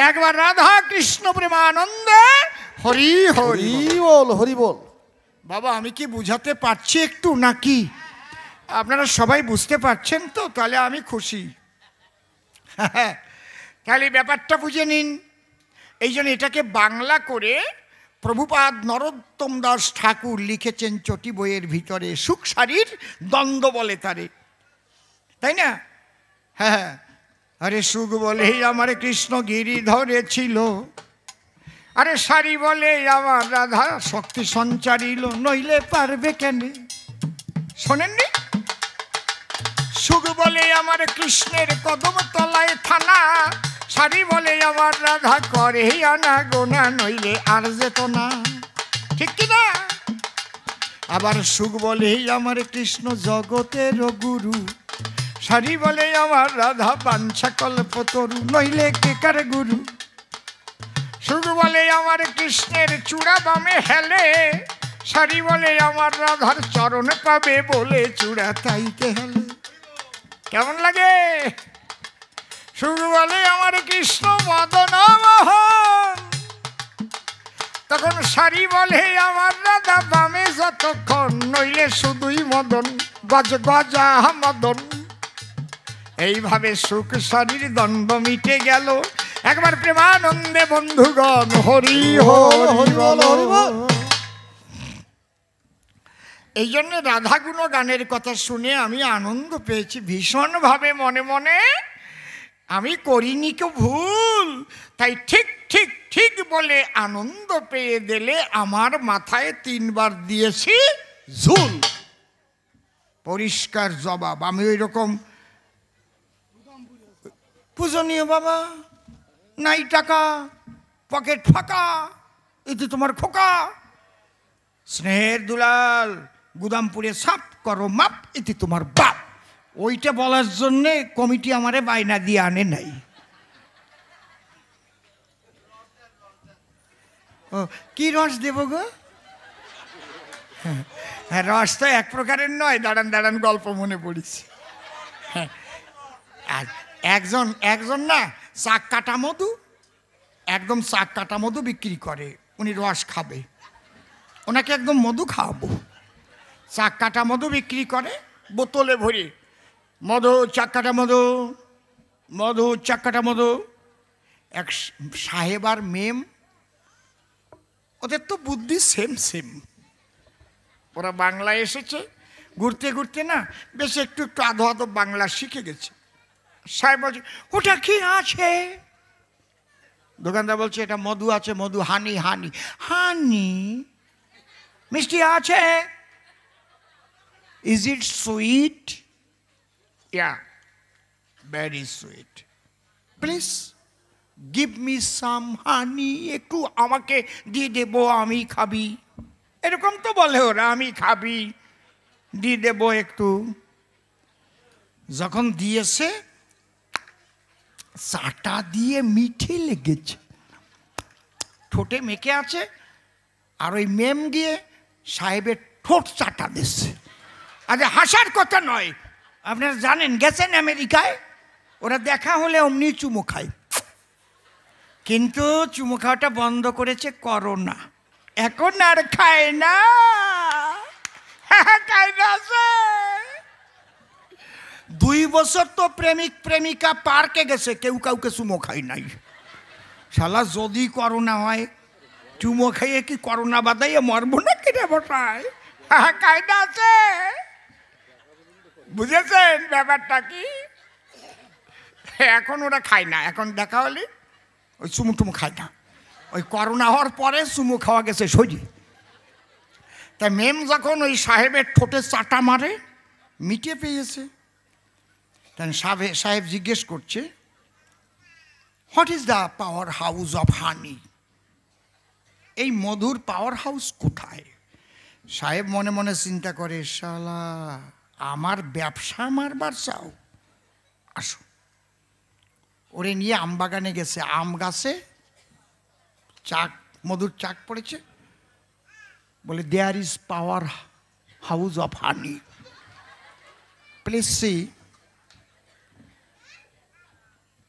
একবার রাধা কৃষ্ণ প্রেমানন্দে হরি হরি বল, হরি বল। বাবা আমি কি বুঝাতে পারছি একটু নাকি? আপনারা সবাই বুঝতে পারছেন তো? তাহলে আমি খুশি। তাহলে ব্যাপারটা বুঝে নিন। এই জন্য এটাকে বাংলা করে প্রভুপাদ নরোত্তম দাস ঠাকুর লিখেছেন চটি বইয়ের ভিতরে, সুখ সারির দ্বন্দ্ব বলে তারে, তাই না? হ্যাঁ, আরে সুখ বলে আমার কৃষ্ণ গিরি ধরেছিল, আরে সারি বলে আমার রাধা শক্তি সঞ্চারিল, নইলে পারবে কেন? শোনেননি? সুখ বলে আমার কৃষ্ণের কদম তলায় থানা, সারি বলে আমার রাধা করে আনা গোনা, নইলে আর যেত না। ঠিক কিনা? আবার সুখ বলে আমার কৃষ্ণ জগতের গুরু, সারি বলে আমার রাধা বাঞ্ছা কল্পতরু, নইলে কেকার গুরু। সুখ বলে আমার কৃষ্ণের চূড়া বামে হেলে, সারি বলে আমার রাধার চরণ পাবে বলে চূড়া তাইতে হেলে। কেমন লাগে? সুখ বলে আমার কৃষ্ণ মদন মোহন, তখন সারি বলে আমার রাধা বামে যতক্ষণ, নইলে শুধুই মদন গজ গজা মদন। এইভাবে সুখ সারির দ্বন্দ্ব মিটে গেল। একবার প্রেমানন্দে বন্ধুগণ হরি হরি হরি বল, হরি বল। এই জন্য রাধা গুণ গানের কথা শুনে আমি আনন্দ পেয়েছি ভীষণভাবে। মনে মনে আমি করিনি কেউ ভুল, তাই ঠিক ঠিক ঠিক বলে আনন্দ পেয়ে দিলে আমার মাথায় 3 বার দিয়েছি ঝুল। পরিষ্কার জবাব। আমি ওই রকম পূজনীয় বাবা, নাই টাকা, পকেট ফাঁকা, এতে তোমার খোকা, স্নেহের দুলাল, গুদামপুরে সাপ করো মাপ, এতে তোমার বাপ। ওইটা বলার জন্যে কমিটি আমারে বায়না দিয়ে আনে নাই। ও কি রস দেব গো? হ্যাঁ, রস তো এক প্রকারের নয়। দাঁড়ান দাঁড়ান, গল্প মনে পড়েছে। হ্যাঁ, আর একজন না চাক কাটা মধু, একদম চাক কাটা মধু বিক্রি করে। উনি রস খাবে, ওনাকে একদম মধু খাওয়াবো। চাক কাটা মধু বিক্রি করে বোতলে ভরে। মধু, চাক কাটা মধু, মধু, চাক কাটা মধু। এক সাহেব আর মেম, ওদের তো বুদ্ধি সেম সেম। ওরা বাংলায় এসেছে, ঘুরতে ঘুরতে না বেশ একটু একটু আধো আধো বাংলা শিখে গেছে। সাহেব বলছে ওটা কি আছে? দোকানদার বলছে এটা মধু আছে, মধু। হানি হানি হানি, মিষ্টি আছে? Is it sweet? Yeah, very sweet. Please give me some honey, একটু আমাকে দিয়ে দেবো, আমি খাবি। এরকম তো বলে ওরা, আমি খাবি, দিয়ে দেবো একটু। যখন দিয়েছে, চাটা দিয়ে মিঠে লেগেছে, ঠোঁটে মেখে আছে। আর ওই মেম গিয়ে সাহেবের ঠোঁট চাটা দিচ্ছে। আচ্ছা, হাসার কথা নয়, আপনারা জানেন, গেছেন আমেরিকায়, ওরা দেখা হলে অমনি চুমু খায়। কিন্তু চুমু খাওয়াটা বন্ধ করেছে করোনা, এখন আর খায় না। খায় না। 2 বছর তো প্রেমিক প্রেমিকা পার্কে গেছে, কেউ কাউকে চুমো খায় নাই। শালা যদি করোনা হয়, চুমো খাইয়ে কি করোনা বাদাইয়ে মরবো না কিনে বসায়? কায়দা আছে, বুঝেছেন ব্যাপারটা কি? এখন ওরা খায় না, এখন দেখা হলে ওই চুমু টুমু খায় না। ওই করোনা হওয়ার পরে চুমু খাওয়া গেছে সজি। তাই মেম যখন ওই সাহেবের ঠোঁটে চাটা মারে, মিটে পেয়েছে। তাই সাহেব জিজ্ঞেস করছে, what is the power house of হানি? এই মধুর পাওয়ার হাউস কোথায়? সাহেব মনে মনে চিন্তা করে, শালা আমার ব্যবসা মারবার চাও, আসো। ওরে নিয়ে আম বাগানে গেছে, আম গাছে চাক, মধুর চাক পড়েছে। বলে there is power house of honey, please see.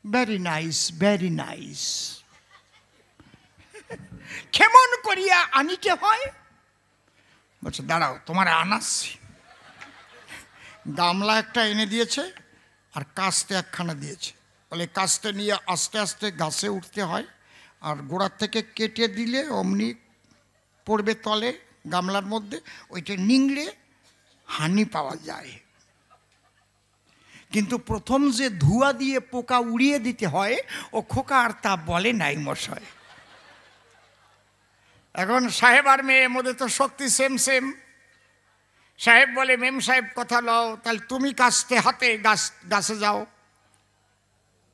Very nice, very nice. কেমন করিয়া আনিতে হয়? বলছে দাঁড়াও, তোমার আনাচ্ছি। গামলা একটা এনে দিয়েছে আর কাস্তে একখানা দিয়েছে। বলে কাস্তে নিয়ে আস্তে আস্তে গাছে উঠতে হয়, আর গোড়ার থেকে কেটে দিলে অমনি পড়বে তলে গামলার মধ্যে, ওইটা নিংড়ে হানি পাওয়া যায়। কিন্তু প্রথম যে ধোঁয়া দিয়ে পোকা উড়িয়ে দিতে হয়, ও খোকা আর তা বলে নাই মশাই। এখন সাহেব আর মেয়ের মধ্যে তো শক্তি সেম সেম। সাহেব বলে মেম সাহেব কথা লও, তাহলে তুমি কাস্তে হাতে গাছে যাও।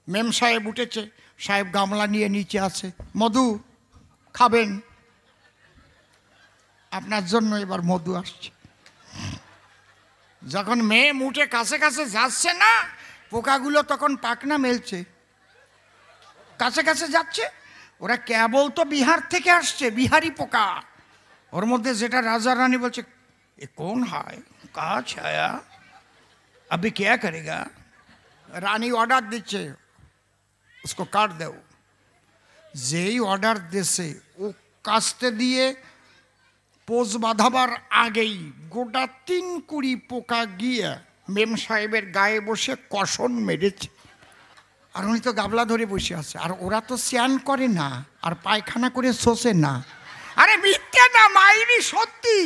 মেম সাহেব উঠেছে, সাহেব গামলা নিয়ে নিচে আছে। মধু খাবেন? আপনার জন্য এবার মধু আসছে। যখন মেয়ে উঠে কাছে কাছে যাচ্ছে না, পোকাগুলো তখন পাখনা মেলছে, কাছে কাছে যাচ্ছে। ওরা কেবল তো বিহার থেকে আসছে, বিহারি পোকা। ওর মধ্যে যেটা রাজা রানী বলছে, এ কোন হয় কা ছায়া, अभी क्या करेगा? রানী অর্ডার দিচ্ছে, उसको काट दो। যেই অর্ডার দিছে, ও কাস্তে দিয়ে পোজ বাঁধাবার আগেই গোটা 3 কুড়ি পোকা গিয়ে মেম সাহেবের গায়ে বসে কষণ মেরেছে। আর উনি তো গাবলা ধরে বসে আছে। আর ওরা তো স্নান করে না, আর পায়খানা করে শোষে না। আরে মিথ্যে না মাইরি, সত্যি।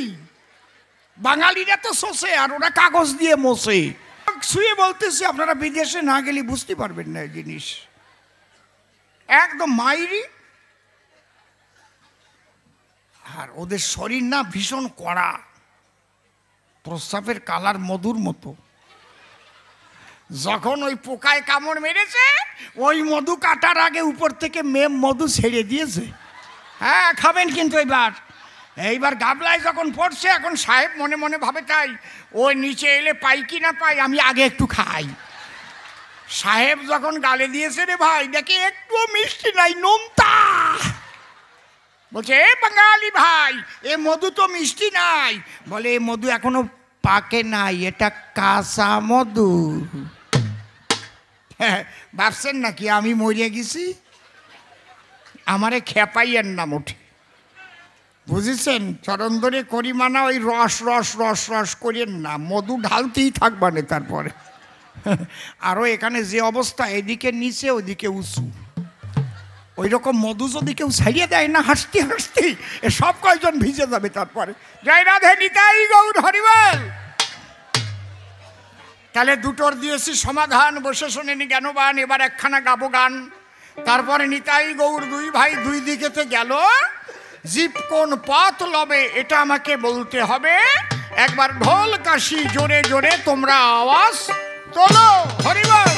বাঙালিরা তো শোষে, আর ওরা কাগজ দিয়ে মোছে। শুয়ে বলতেছি, আপনারা বিদেশে না গেলে বুঝতে পারবেন না এই জিনিস। একদম মাইরি। আর ওদের শরীর না ভীষণ কড়া। প্রস্রাবের কালার মধুর মতো। যখন ওই পোকায় কামড় মেরেছে, ওই মধু কাটার আগে উপর থেকে মেম মধু ছেড়ে দিয়েছে। হ্যাঁ, খাবেন কিন্তু এইবার গাবলায় যখন পড়ছে, এখন সাহেব মনে মনে ভাবে তাই ওই নিচে এলে পাই কি না পাই, আমি আগে একটু খাই। সাহেব যখন গালে দিয়েছে রে ভাই, দেখে একটুও মিষ্টি নাই, নোনতা। বলছে, এ বাঙালি ভাই, এ মধু তো মিষ্টি নাই। বলে, এ মধু এখনো পাকে নাই, এটা কাঁচা মধু। ভাবছেন নাকি আমি মরিয়া গেছি? আমারে খেপাইয়ের নাম ওঠে, বুঝেছেন? চরণ ধরে করি মানা, ওই রস রস রস রস করিয়েন না, মধু ঢালতেই থাকবানে। তারপরে আরও এখানে যে অবস্থা, এদিকে নিচে ওদিকে উঁচু, ওই রকম মধু যদি কেউ ছাড়িয়ে দেয় না, হাসতে হাসতে এ সব কয়জন ভিজে যাবে। তারপরে জয় রাধে নিতাই গৌর হরিবল। তাহলে দুটোর দিয়েছি সমাধান, বসে শোনেনি জ্ঞানবান। এবার একখানা গাবো গান। তারপরে নিতাই গৌর দুই ভাই দুই দিকেতে গেল, জীব কোন পথ লবে এটা আমাকে বলতে হবে। একবার ঢোল কাশি জোরে জোরে তোমরা আওয়াজ তোলো, হরিবল।